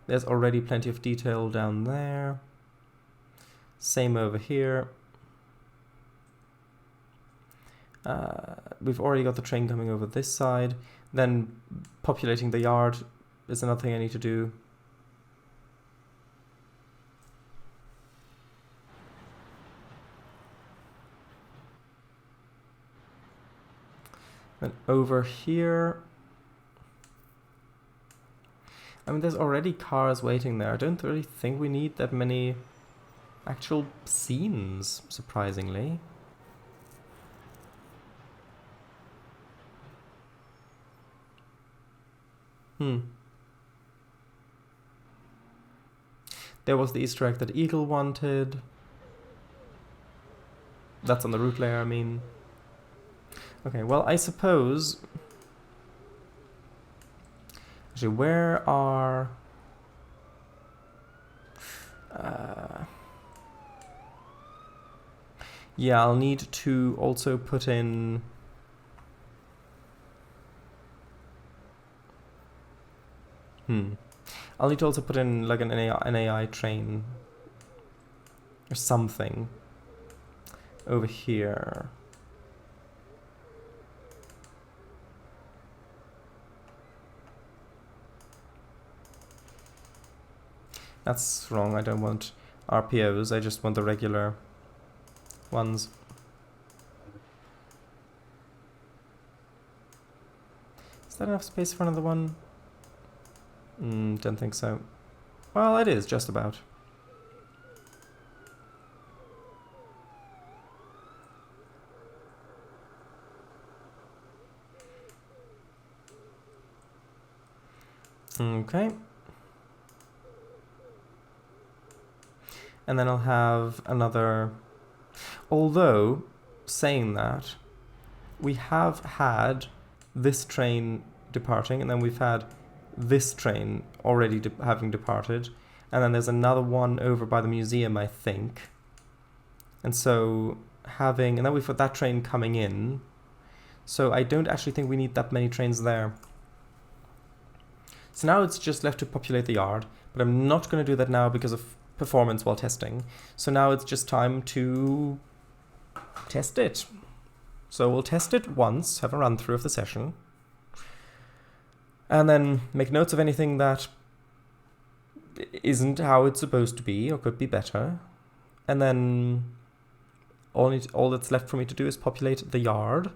There's already plenty of detail down there. Same over here. We've already got the train coming over this side. Then populating the yard is another thing I need to do. Then over here, I mean, there's already cars waiting there. I don't really think we need that many actual scenes, surprisingly. There was the Easter egg that Eagle wanted. That's on the root layer, I mean. Okay, well, I suppose... Actually, where are... yeah, I'll need to also put in... I'll need to also put in like an AI train or something over here. That's wrong, I don't want RPOs, I just want the regular ones. Is that enough space for another one? Don't think so. Well, it is, just about. Okay. And then I'll have another... Although, saying that, we have had this train departing, and then we've had this train already having departed, and then there's another one over by the museum, I think. And so having... And then we've got that train coming in. So I don't actually think we need that many trains there. So now it's just left to populate the yard, but I'm not going to do that now because of performance while testing. So now it's just time to test it. So we'll test it once, have a run through of the session, and then make notes of anything that isn't how it's supposed to be or could be better. And then all that's left for me to do is populate the yard.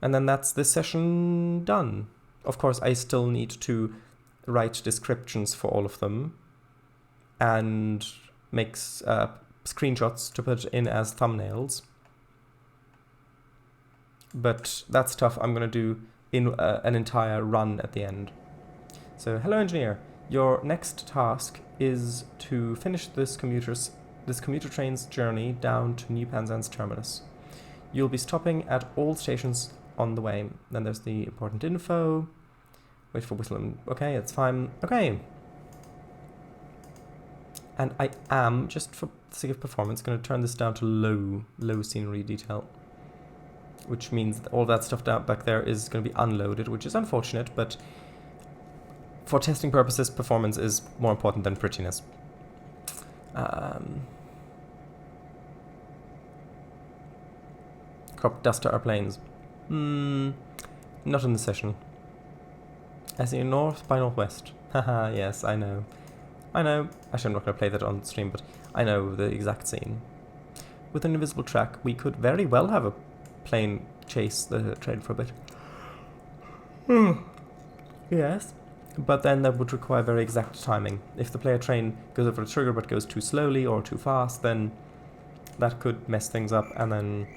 And then that's this session done. Of course, I still need to write descriptions for all of them and make screenshots to put in as thumbnails. But that stuff I'm going to do in an entire run at the end. So, hello engineer, your next task is to finish this commuter train's journey down to New Penzance terminus. You'll be stopping at all stations on the way. Then there's the important info. Wait for whistle. Okay, it's fine. Okay. And I am, just for the sake of performance, going to turn this down to low scenery detail. Which means that all that stuff down back there is going to be unloaded, which is unfortunate, but for testing purposes, performance is more important than prettiness. Crop duster airplanes. Not in the session. I see north by northwest. Haha, yes, I know. I know. Actually, I'm not going to play that on stream, but I know the exact scene. With an invisible track, we could very well have a plane chase the train for a bit. Yes. But then that would require very exact timing. If the player train goes over the trigger but goes too slowly or too fast, then that could mess things up, and then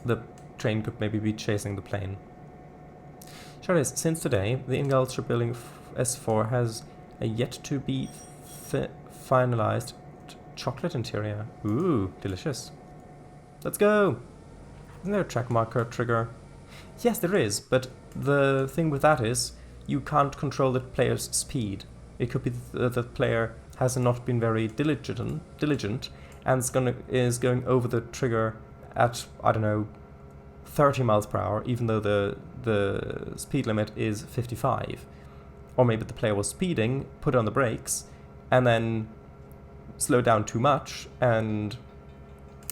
the train could maybe be chasing the plane. Charles, since today, the Ingalls shipbuilding S4 has a yet-to-be finalized chocolate interior. Ooh, delicious. Let's go! Isn't there a track marker trigger? Yes, there is, but the thing with that is you can't control the player's speed. It could be that the player has not been very diligent and is going over the trigger at, I don't know, 30 miles per hour, even though the speed limit is 55. Or maybe the player was speeding, put on the brakes, and then slowed down too much and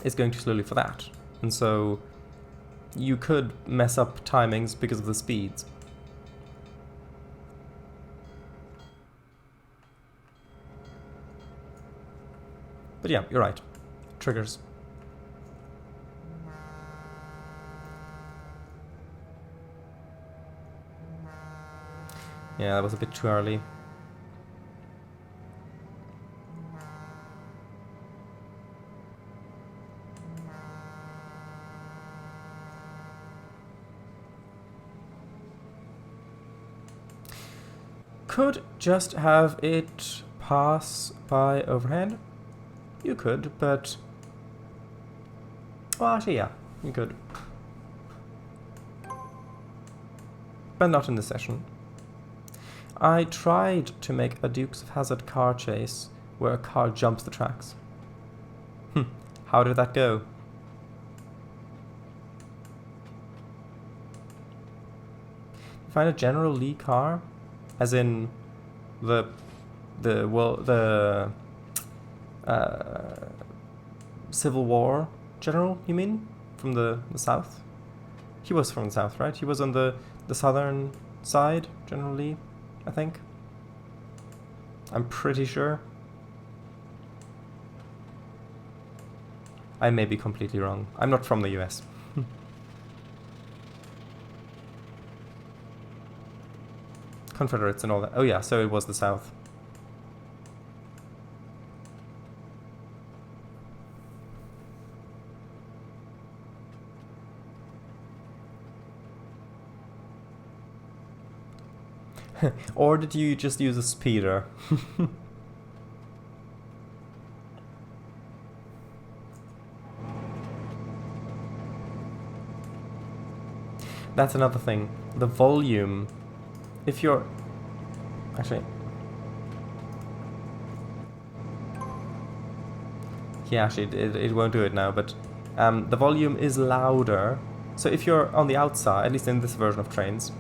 is going too slowly for that. And so you could mess up timings because of the speeds. But yeah, you're right. Triggers. Yeah, that was a bit too early. Could just have it pass by overhead. You could, but... well, actually, yeah, you could. But not in this session. I tried to make a Dukes of Hazzard car chase where a car jumps the tracks. How did that go? Find a General Lee car, as in the Civil War general, you mean? From the South? He was from the South, right? He was on the southern side, General Lee, I think. I'm pretty sure. I may be completely wrong. I'm not from the US. Confederates and all that. Oh yeah, so it was the South. Or did you just use a speeder? That's another thing. The volume. If you're... actually... yeah, actually, it won't do it now, but the volume is louder. So if you're on the outside, at least in this version of Trainz,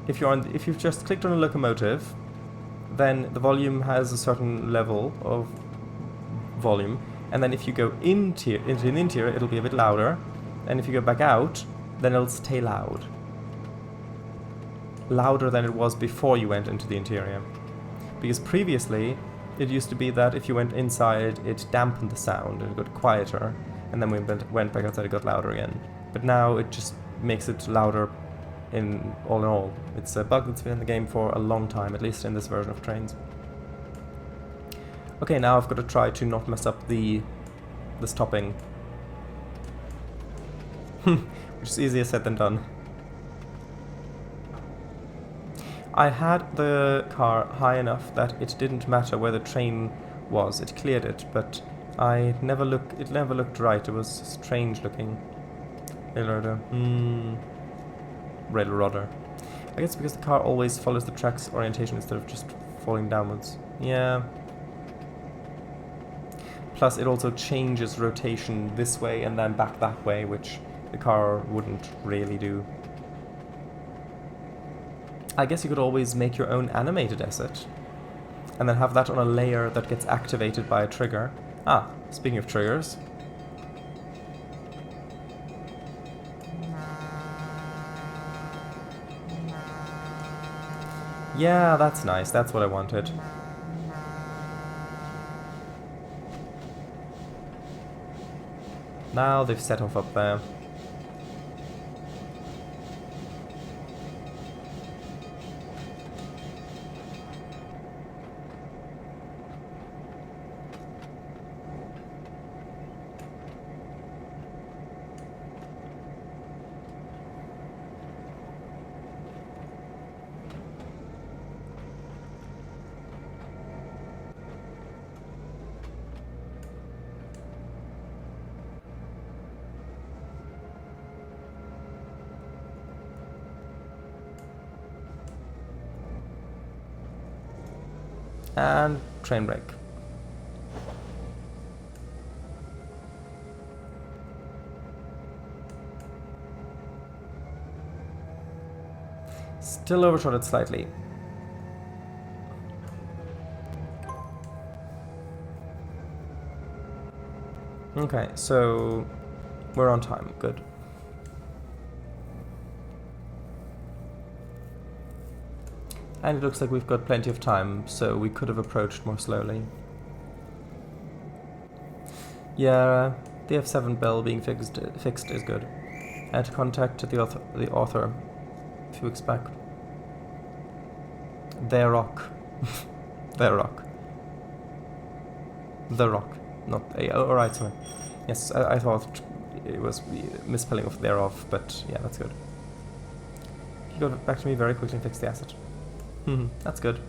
if you've just clicked on a locomotive, then the volume has a certain level of volume, and then if you go into the interior, it'll be a bit louder, and if you go back out, then it'll stay loud. Louder than it was before you went into the interior. Because previously, it used to be that if you went inside, it dampened the sound, and it got quieter, and then when we went back outside, it got louder again. But now it just makes it louder in all. It's a bug that's been in the game for a long time, at least in this version of Trainz. Okay, now I've got to try to not mess up the stopping. Which is easier said than done. I had the car high enough that it didn't matter where the train was, it cleared it, but it never looked right, it was strange looking. Rail rudder. I guess because the car always follows the track's orientation instead of just falling downwards. Yeah. Plus it also changes rotation this way and then back that way, which the car wouldn't really do. I guess you could always make your own animated asset and then have that on a layer that gets activated by a trigger. Ah, speaking of triggers. Yeah, that's nice. That's what I wanted. Now they've set off up there. And train break. Still overshot it slightly. Okay, so we're on time. Good. And it looks like we've got plenty of time, so we could have approached more slowly. Yeah, the F7 bell being fixed is good. And to contact the author, if you expect. Their rock. Their rock. The rock. Not a. Oh, alright, sorry. Yes, I thought it was misspelling of thereof, but yeah, that's good. He got back to me very quickly and fixed the asset. That's good.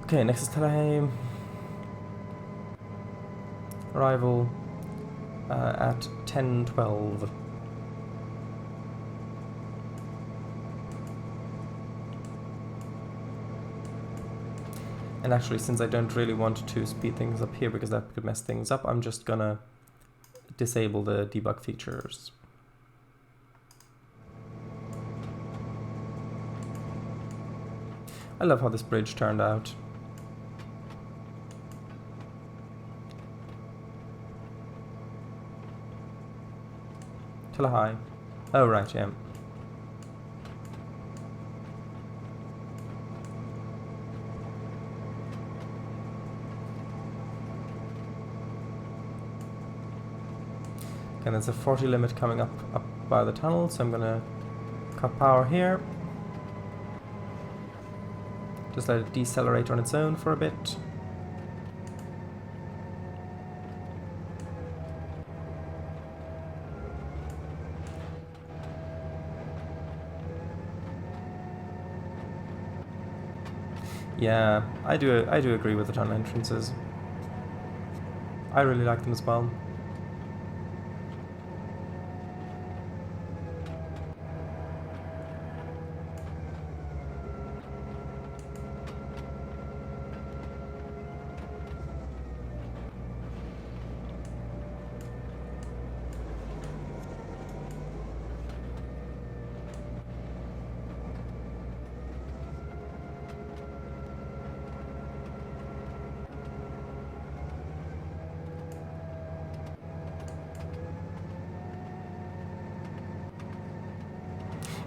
Okay, next is time. Arrival at 10:12. And actually, since I don't really want to speed things up here because that could mess things up, I'm just gonna disable the debug features. I love how this bridge turned out. High. Oh, right, yeah. Okay, there's a 40 limit coming up by the tunnel, so I'm gonna cut power here. Just let it decelerate on its own for a bit. Yeah, I do agree with the tunnel entrances. I really like them as well.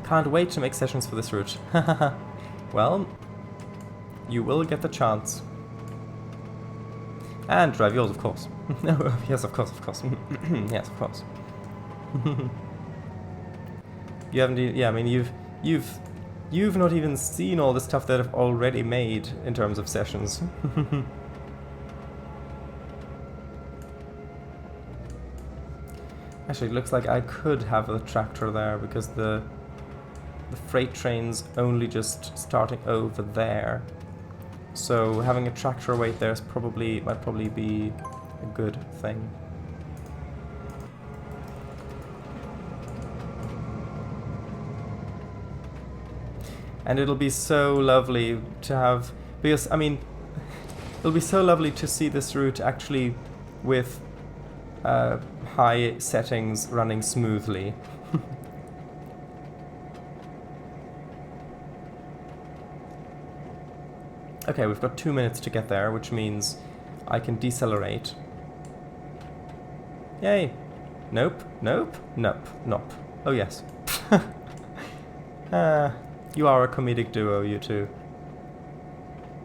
Can't wait to make sessions for this route. Well, you will get the chance. And drive yours, of course. No, yes, of course, of course. Yes, of course. You haven't, yeah, I mean, you've not even seen all the stuff that I've already made in terms of sessions. Actually, it looks like I could have a tractor there because the freight train's only just starting over there. So having a tractor wait there is might probably be a good thing. And it'll be so lovely to have, because, I mean, it'll be so lovely to see this route actually with high settings running smoothly. Okay, we've got 2 minutes to get there, which means I can decelerate. Yay! Nope, nope, nope, nope. Oh yes. You are a comedic duo, you two.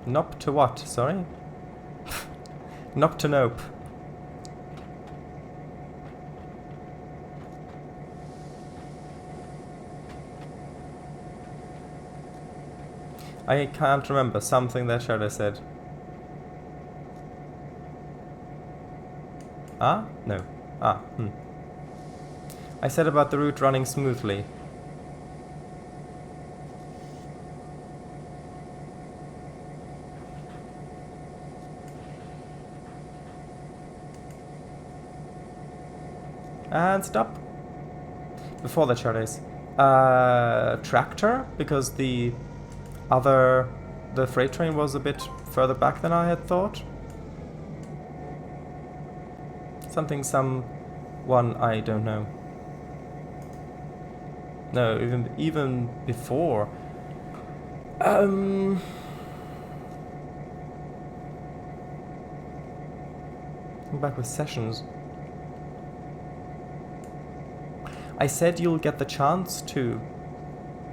Nope to what? Sorry? Nope to nope. I can't remember something that Shadow said. Ah? No. Ah, I said about the route running smoothly. And stop. Before the Shadows. Tractor, because the freight train was a bit further back than I had thought. Someone I don't know. No, even before. Come back with sessions. I said you'll get the chance to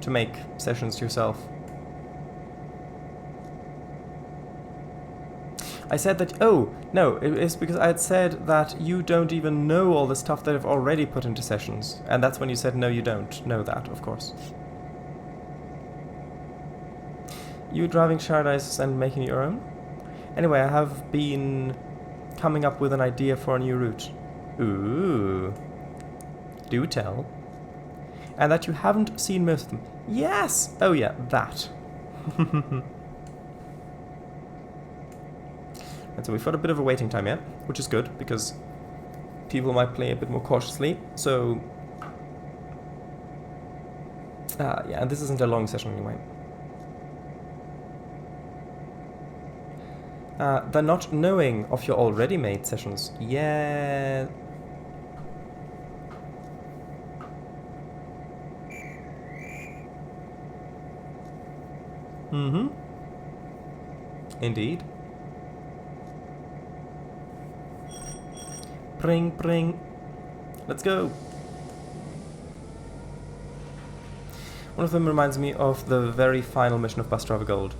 make sessions yourself. I said that, oh, no, it's because I had said that you don't even know all the stuff that I've already put into sessions. And that's when you said, no, you don't know that, of course. You driving Shardice and making your own? Anyway, I have been coming up with an idea for a new route. Ooh. Do tell. And that you haven't seen most of them. Yes! Oh yeah, that. And so we've got a bit of a waiting time here, which is good, because people might play a bit more cautiously, so... yeah, and this isn't a long session anyway. The not knowing of your already made sessions. Yeah... Mm-hmm. Indeed. Pring, pring. Let's go. One of them reminds me of the very final mission of Bus Driver Gold.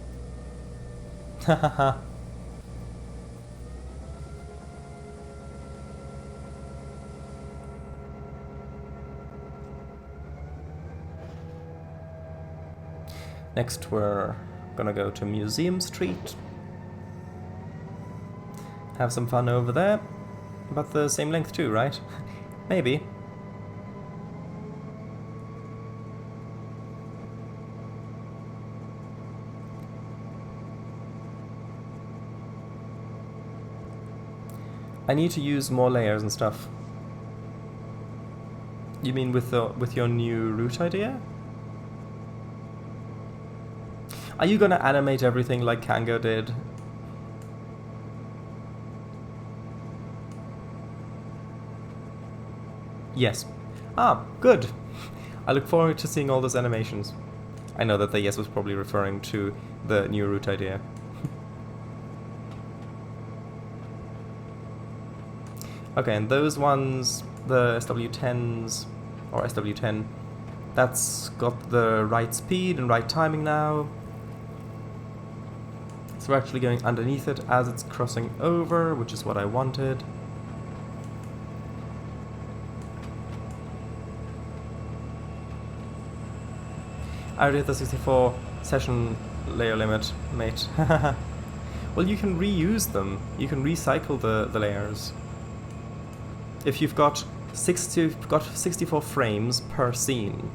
Hahaha. Next we're gonna go to Museum Street. Have some fun over there. About the same length too, right? Maybe. I need to use more layers and stuff. You mean with your new route idea? Are you gonna animate everything like Kango did? Yes. Ah, good. I look forward to seeing all those animations. I know that the yes was probably referring to the new route idea. Okay, and those ones, the SW10s, or SW10, that's got the right speed and right timing now. So we're actually going underneath it as it's crossing over, which is what I wanted. I already hit the 64 session layer limit, mate. Well, you can reuse them. You can recycle the layers. If you've got 64 frames per scene,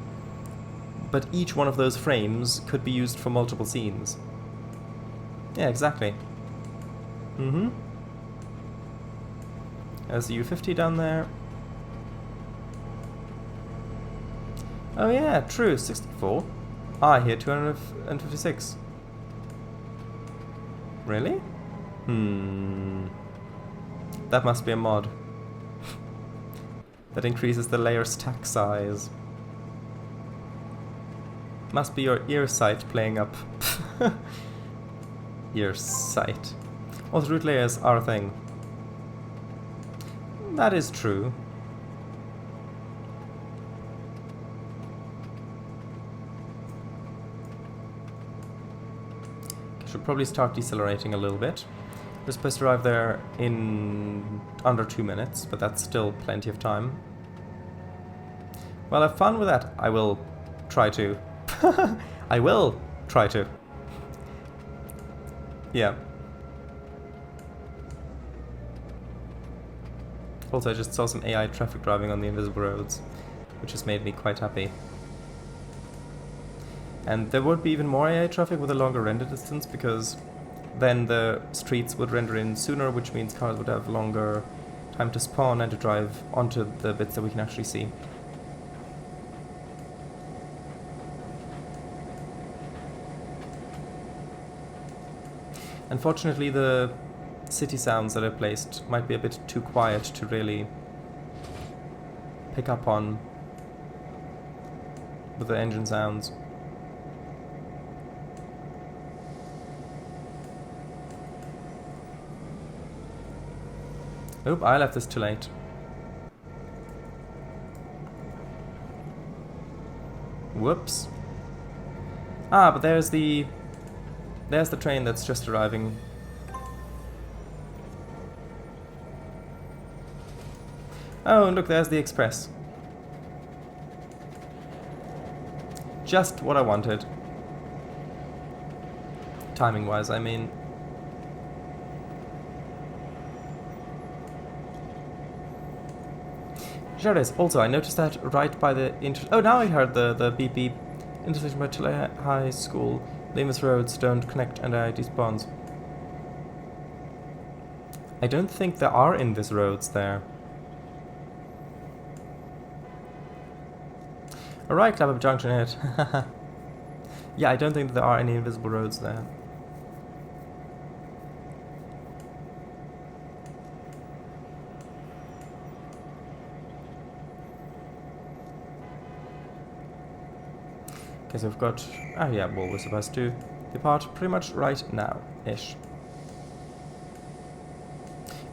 but each one of those frames could be used for multiple scenes. Yeah, exactly. Mm-hmm. There's the U50 down there. Oh yeah, true, 64. Ah, here, 256. Really? That must be a mod. that increases the layer stack size. Must be your ear sight playing up. Ear sight. Also, root layers are a thing. That is true. I should probably start decelerating a little bit. We're supposed to arrive there in under 2 minutes, but that's still plenty of time. Well, have fun with that. I will try to. I will try to. Yeah. Also, I just saw some AI traffic driving on the invisible roads, which has made me quite happy. And there would be even more AI traffic with a longer render distance, because then the streets would render in sooner, which means cars would have longer time to spawn and to drive onto the bits that we can actually see. Unfortunately, the city sounds that I placed might be a bit too quiet to really pick up on with the engine sounds. Oop, I left this too late. Whoops. Ah, but there's the train that's just arriving. Oh, and look, there's the express. Just what I wanted. Timing-wise, I mean. Sure it is. Also, I noticed that right by the oh, now I heard the beep beep. Intersection by Chile High School. Famous roads don't connect and I despawns. I don't think there are invis roads there. Alright, Club Junction hit. Yeah, I don't think there are any invisible roads there. Okay, so we've got... ah, yeah, well, we're supposed to depart pretty much right now-ish.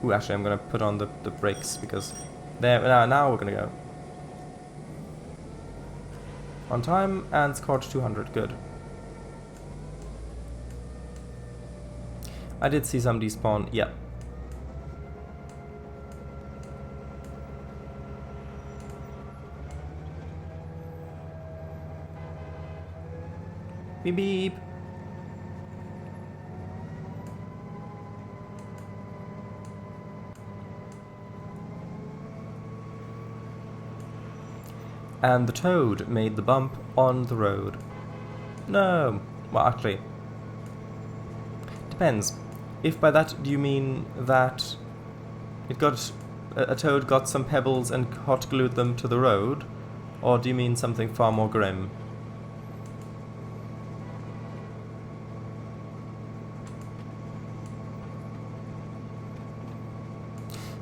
Ooh, actually, I'm gonna put on the brakes, because... there, now we're gonna go. On time, and scored 200, good. I did see some despawn, yeah. Beep beep. And the toad made the bump on the road. No. Well, actually, depends. If by that do you mean that it got a toad got some pebbles and hot glued them to the road, or do you mean something far more grim?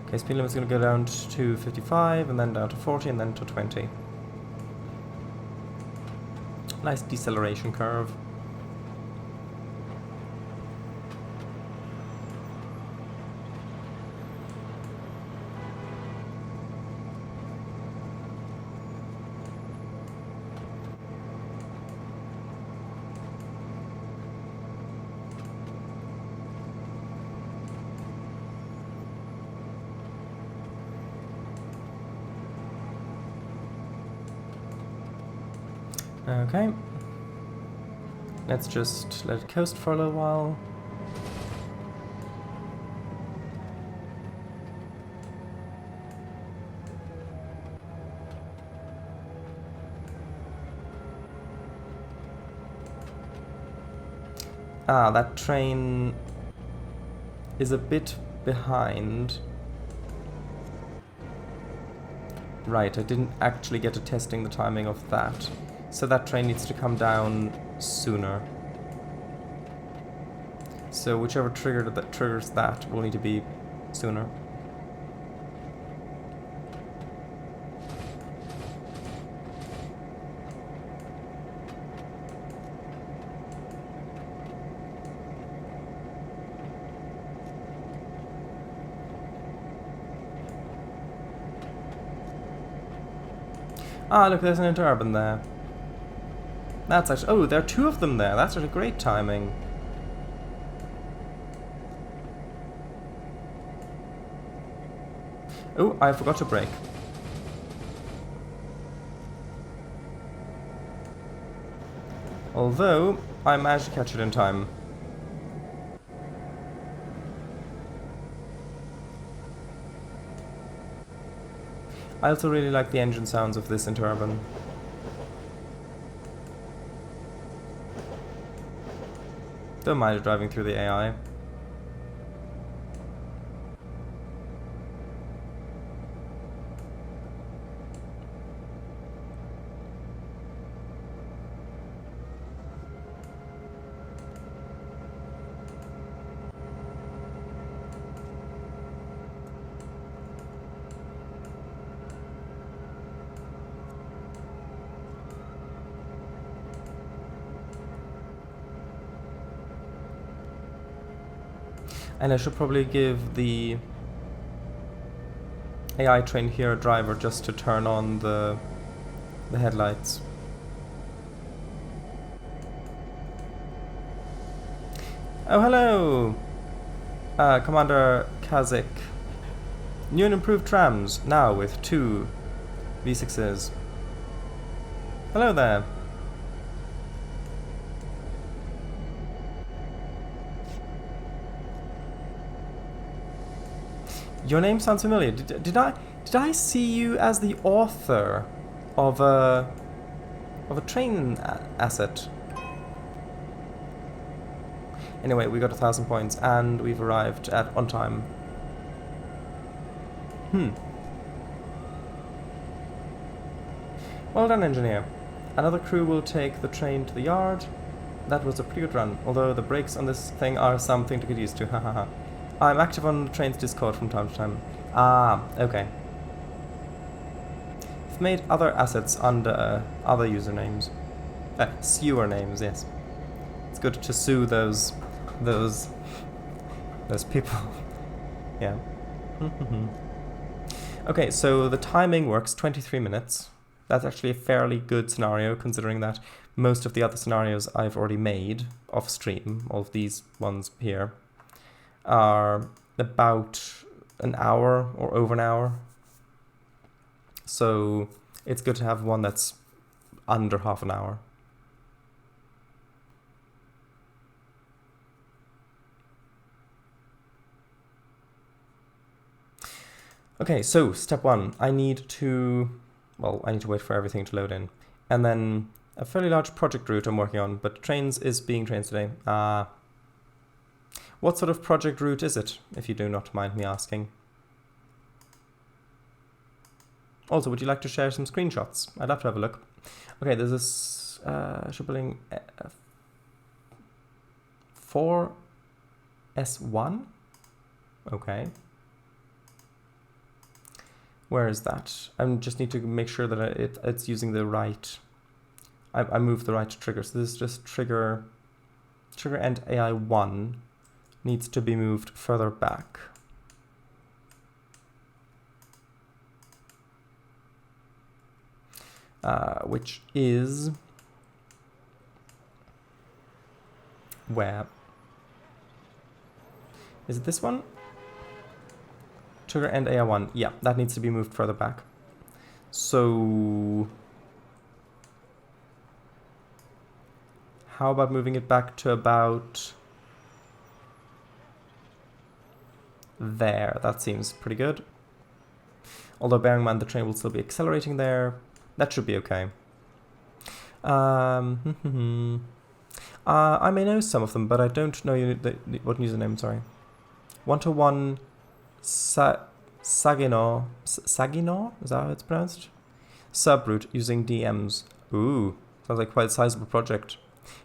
Okay, speed limit's going to go down to 55, and then down to 40, and then to 20. Nice deceleration curve. Okay. Let's just let it coast for a little while. Ah, that train is a bit behind. Right, I didn't actually get to testing the timing of that. So that train needs to come down sooner. So whichever trigger that triggers that will need to be sooner. Ah, look, there's an interurban there. That's actually... Oh, there are two of them there. That's actually great timing. Oh, I forgot to brake. Although, I managed to catch it in time. I also really like the engine sounds of this interurban. Don't mind driving through the AI. And I should probably give the AI train here a driver just to turn on the headlights. Oh, hello! Commander Kazik. New and improved trams, now with 2 V6s. Hello there. Your name sounds familiar. Did I see you as the author of a train asset? Anyway, we got 1,000 points and we've arrived on time. Well done, engineer. Another crew will take the train to the yard. That was a pretty good run, although the brakes on this thing are something to get used to, hahaha. I'm active on the Trainz Discord from time to time. Ah, okay. I've made other assets under other usernames. Sewer names, yes. It's good to sue those people. Yeah. Okay, so the timing works 23 minutes. That's actually a fairly good scenario, considering that most of the other scenarios I've already made off stream, all of these ones here, are about an hour or over an hour. So it's good to have one that's under half an hour. Okay, so step 1, I need to wait for everything to load in. And then a fairly large project route I'm working on, but Trainz is being trained today. What sort of project route is it, if you do not mind me asking? Also, would you like to share some screenshots? I'd love to have a look. Okay, there's this Schubling 4S1? Okay. Where is that? I just need to make sure that it's using the right... I moved the right trigger. So this is just trigger end AI1 needs to be moved further back. Which is... where? Is it this one? Trigger end AI1. Yeah, that needs to be moved further back. So... how about moving it back to about... there? That seems pretty good. Although bearing in mind the train will still be accelerating there, that should be okay. I may know some of them, but I don't know what username, sorry. 1-to-1 Saginaw, is that how it's pronounced? Subroute using DMs. Ooh, sounds like quite a sizable project.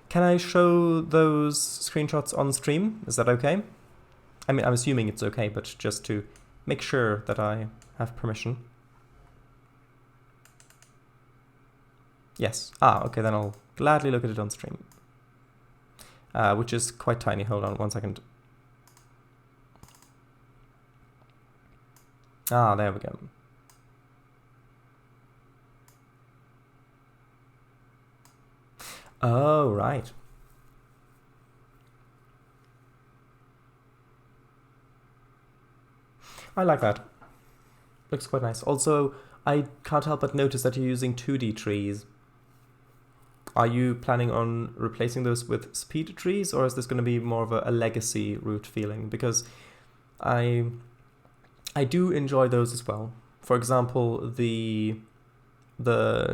Can I show those screenshots on stream? Is that okay? I mean, I'm assuming it's okay, but just to make sure that I have permission. Yes. Okay, then I'll gladly look at it on stream. Which is quite tiny. Hold on 1 second. There we go. Oh, right. I like that. Looks quite nice. Also, I can't help but notice that you're using 2D trees. Are you planning on replacing those with speed trees, or is this going to be more of a legacy route feeling? Because I do enjoy those as well. For example, the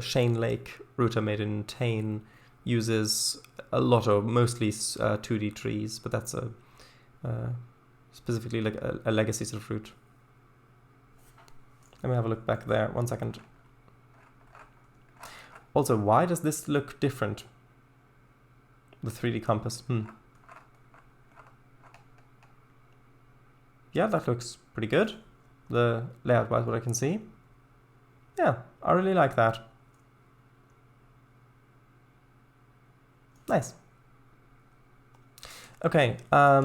Shane Lake route I made in Tain uses a lot of mostly 2D trees, but that's a specifically like a legacy sort of route. Let me have a look back there. 1 second. Also, why does this look different? The 3D compass. Yeah, that looks pretty good. The layout wise, what I can see. Yeah, I really like that. Nice. Okay. How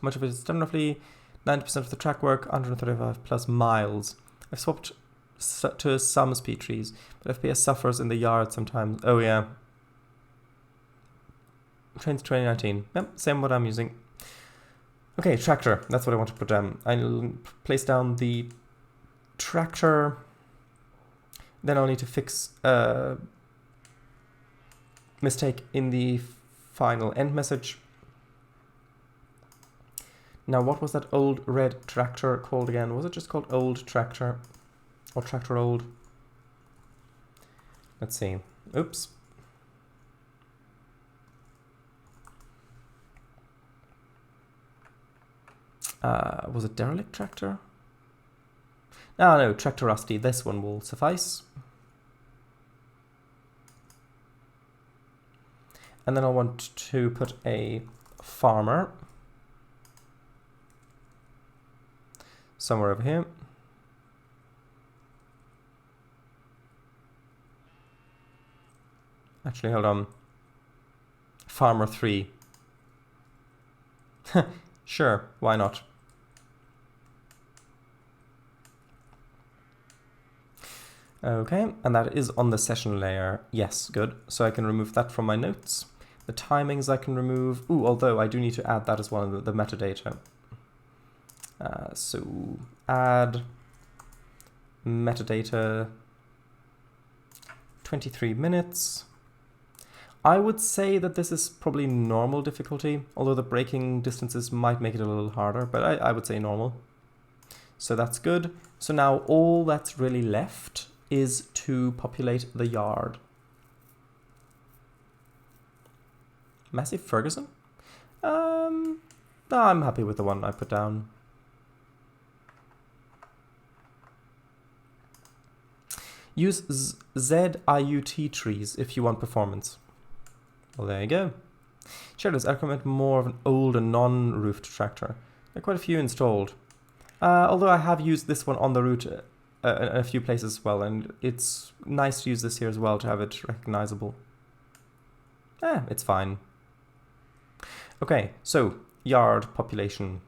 much of it is done roughly? 90% of the track work, 135 plus miles. I've swapped to some speed trees, but FPS suffers in the yard sometimes. Oh yeah. Trainz 2019. Yep, same what I'm using. Okay, tractor. That's what I want to put down. I'll place down the tractor. Then I'll need to fix a mistake in the final end message. Now, what was that old red tractor called again? Was it just called old tractor? Or tractor old? Let's see. Oops. Was it derelict tractor? No, tractor rusty. This one will suffice. And then I want to put a farmer somewhere over here. Actually, hold on. Farmer 3. Sure, why not? Okay, and that is on the session layer. Yes, good. So I can remove that from my notes. The timings I can remove. Ooh, although I do need to add that as well in the metadata. So add metadata 23 minutes. I would say that this is probably normal difficulty, although the braking distances might make it a little harder, but I would say normal. So that's good. So now all that's really left is to populate the yard. Massive Ferguson? No, I'm happy with the one I put down. Use ZIUT trees if you want performance. Well, there you go. Shadows, I recommend more of an older non-roofed tractor. There are quite a few installed. Although I have used this one on the route in a few places as well, and it's nice to use this here as well to have it recognizable. It's fine. Okay, so yard population.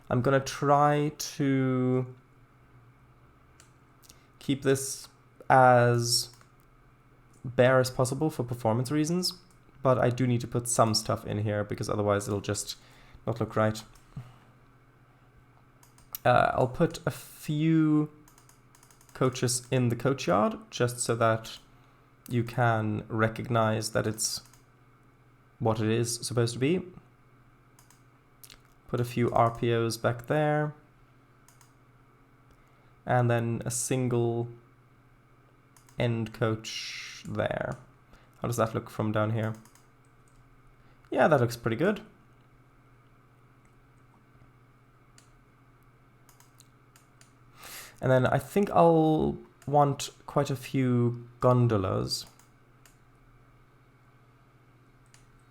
I'm gonna try to keep this as bare as possible for performance reasons, but I do need to put some stuff in here because otherwise it'll just not look right. I'll put a few coaches in the coach yard just so that you can recognize that it's what it is supposed to be. Put a few RPOs back there. And then a single end coach there. How does that look from down here? Yeah, that looks pretty good. And then I think I'll want quite a few gondolas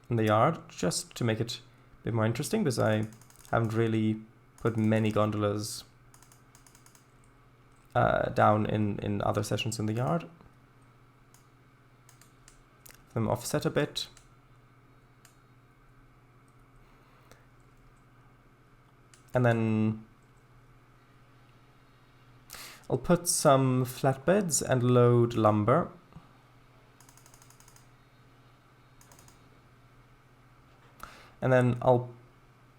in the yard, just to make it a bit more interesting, because I haven't really put many gondolas down in other sessions in the yard. Them offset a bit. And then I'll put some flatbeds and load lumber And then I'll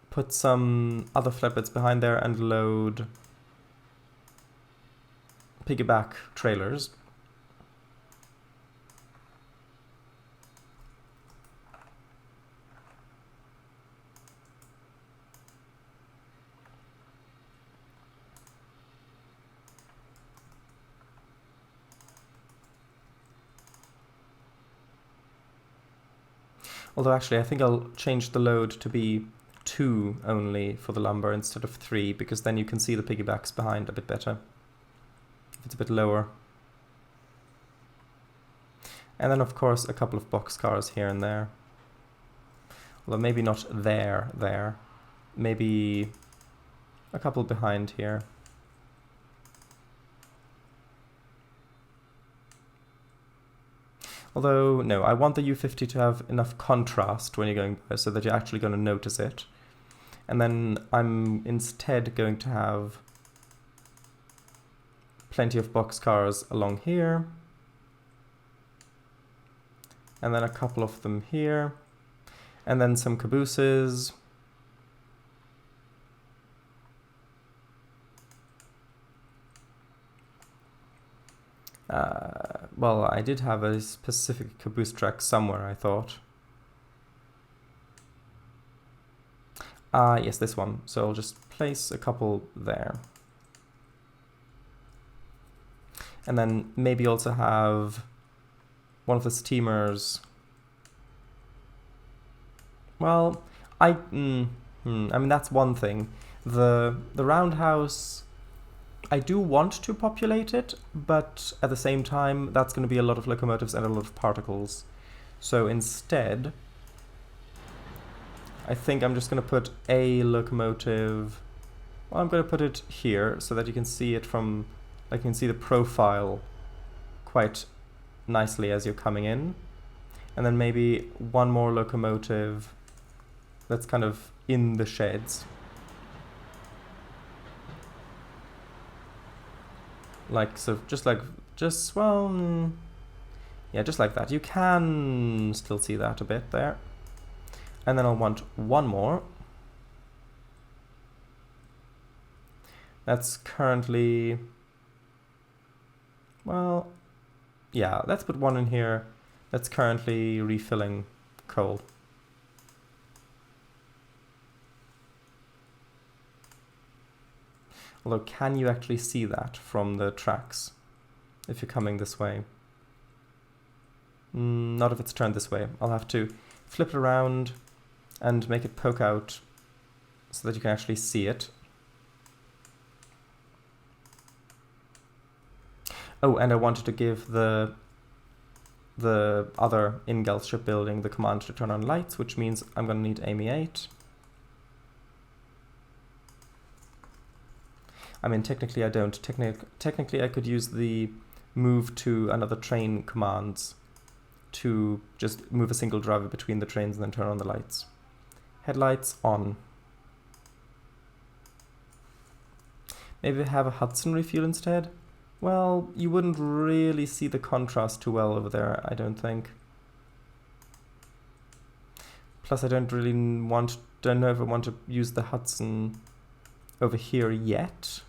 put some other flatbeds behind there and load piggyback trailers. Although actually I think I'll change the load to be 2 only for the lumber instead of 3, because then you can see the piggybacks behind a bit better if it's a bit lower. And then of course a couple of boxcars here and there. Although maybe not there. Maybe a couple behind here. Although, no, I want the U50 to have enough contrast when you're going by so that you're actually going to notice it. And then I'm instead going to have plenty of boxcars along here. And then a couple of them here. And then some cabooses. Well, I did have a specific caboose track somewhere, I thought. Yes, this one. So I'll just place a couple there. And then maybe also have one of the steamers. Well, I mean, that's one thing. The roundhouse, I do want to populate it, but at the same time, that's going to be a lot of locomotives and a lot of particles. So instead, I think I'm just going to put a locomotive. Well, I'm going to put it here so that you can see it from, like, you can see the profile quite nicely as you're coming in. And then maybe one more locomotive that's kind of in the sheds. Like, so just like just like that. You can still see that a bit there. And then I'll want one more. That's currently, well, yeah, let's put one in here that's currently refilling coal. Although, can you actually see that from the tracks if you're coming this way? Not if it's turned this way. I'll have to flip it around and make it poke out so that you can actually see it. Oh, and I wanted to give the other Ingalls shipbuilding the command to turn on lights, which means I'm going to need AMI 8. I mean, technically I don't. Technically I could use the move to another train commands to just move a single driver between the trains and then turn on the lights. Headlights on. Maybe have a Hudson refuel instead? Well, you wouldn't really see the contrast too well over there, I don't think. Plus I don't know if I want to use the Hudson over here yet.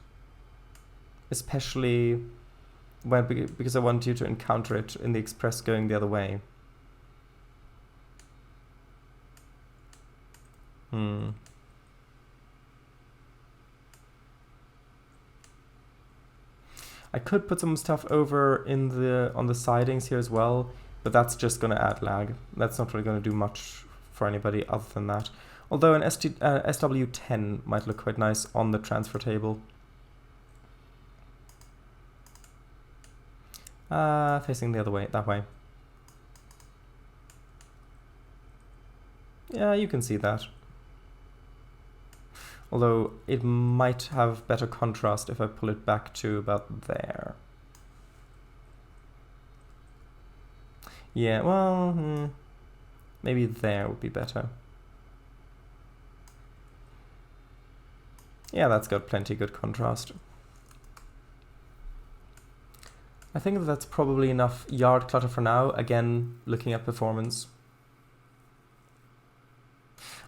Especially because I want you to encounter it in the express going the other way. I could put some stuff over on the sidings here as well, but that's just going to add lag. That's not really going to do much for anybody other than that. Although an SW10 might look quite nice on the transfer table. Facing the other way, that way. Yeah, you can see that. Although it might have better contrast if I pull it back to about there. Yeah, well, maybe there would be better. Yeah, that's got plenty good contrast. I think that's probably enough yard clutter for now. Again, looking at performance.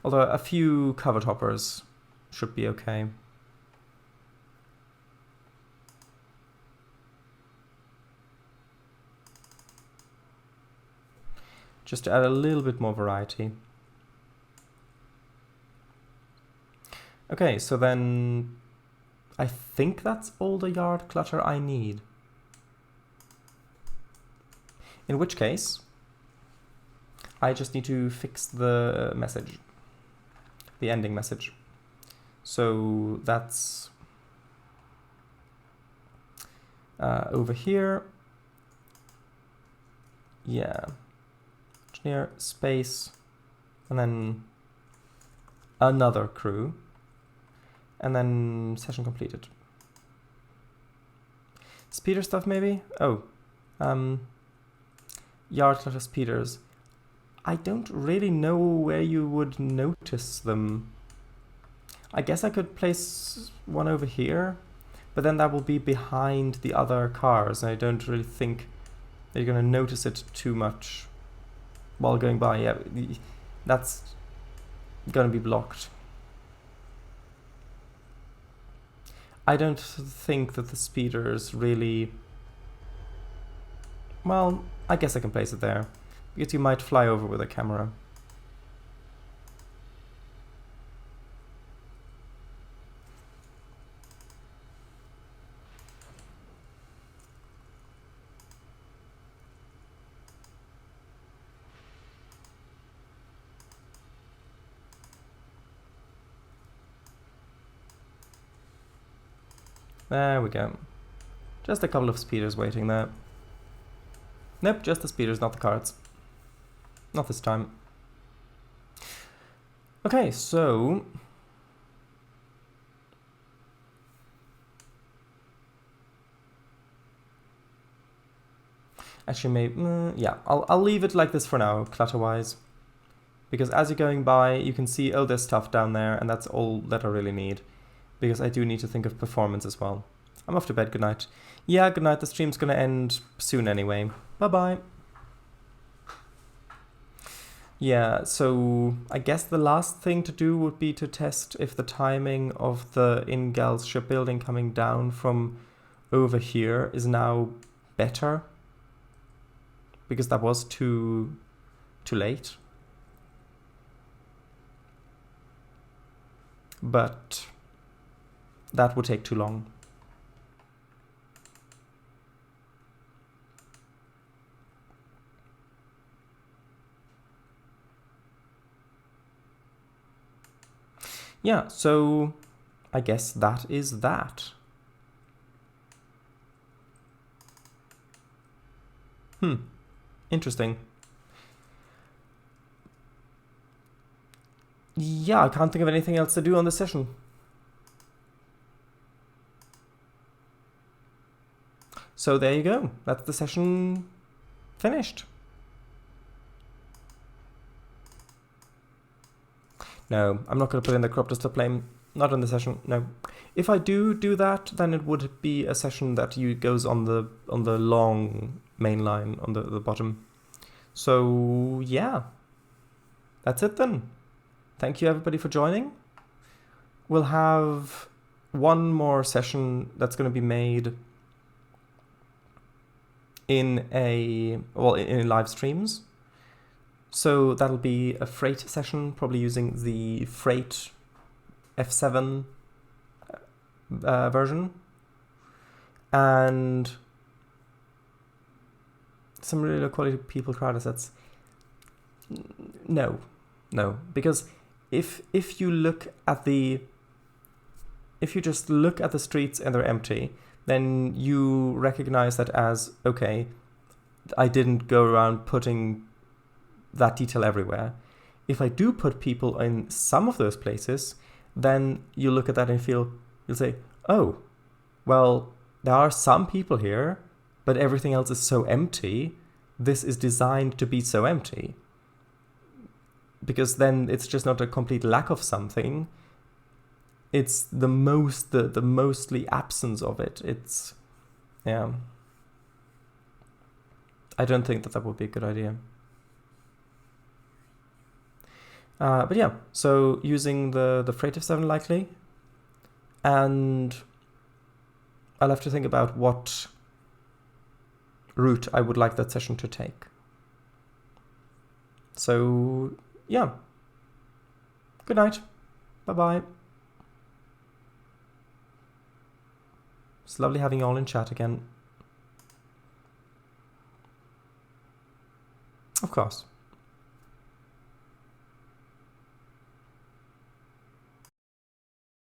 Although a few covered hoppers should be okay. Just to add a little bit more variety. Okay, so then I think that's all the yard clutter I need. In which case, I just need to fix the message, the ending message. So that's over here. Yeah. Engineer, space, and then another crew, and then session completed. Speeder stuff maybe? Oh, yard clutter speeders. I don't really know where you would notice them. I guess I could place one over here, but then that will be behind the other cars, and I don't really think that you're going to notice it too much while going by. Yeah, that's going to be blocked. I don't think that the speeders really... Well, I guess I can place it there, because you might fly over with a camera. There we go. Just a couple of speeders waiting there. Nope, just the speeders, not the carts. Not this time. Okay, so... Actually, maybe... yeah, I'll leave it like this for now, clutter-wise. Because as you're going by, you can see, oh, there's stuff down there, and that's all that I really need. Because I do need to think of performance as well. I'm off to bed, good night. Yeah, good night, the stream's gonna end soon anyway. Bye-bye. Yeah, so I guess the last thing to do would be to test if the timing of the Ingalls shipbuilding coming down from over here is now better. Because that was too late. But that would take too long. Yeah, so I guess that is that. Interesting. Yeah, I can't think of anything else to do on this session. So there you go. That's the session finished. No, I'm not going to put in the crop duster plane. Not in the session, no. If I do that, then it would be a session that goes on the long main line on the bottom. So yeah, that's it then. Thank you everybody for joining. We'll have one more session that's going to be made in live streams. So that'll be a freight session, probably using the freight F7 version, and some really low quality people crowd assets. No, because if you just look at the streets and they're empty, then you recognize that as, okay, I didn't go around putting that detail everywhere. If I do put people in some of those places, then you look at that and you'll say, oh, well, there are some people here, but everything else is so empty. This is designed to be so empty. Because then it's just not a complete lack of something. It's the mostly absence of it. It's, yeah. I don't think that would be a good idea. But yeah, so using the freight of 7 likely, and I'll have to think about what route I would like that session to take. So yeah, good night, bye-bye. It's lovely having you all in chat again. Of course.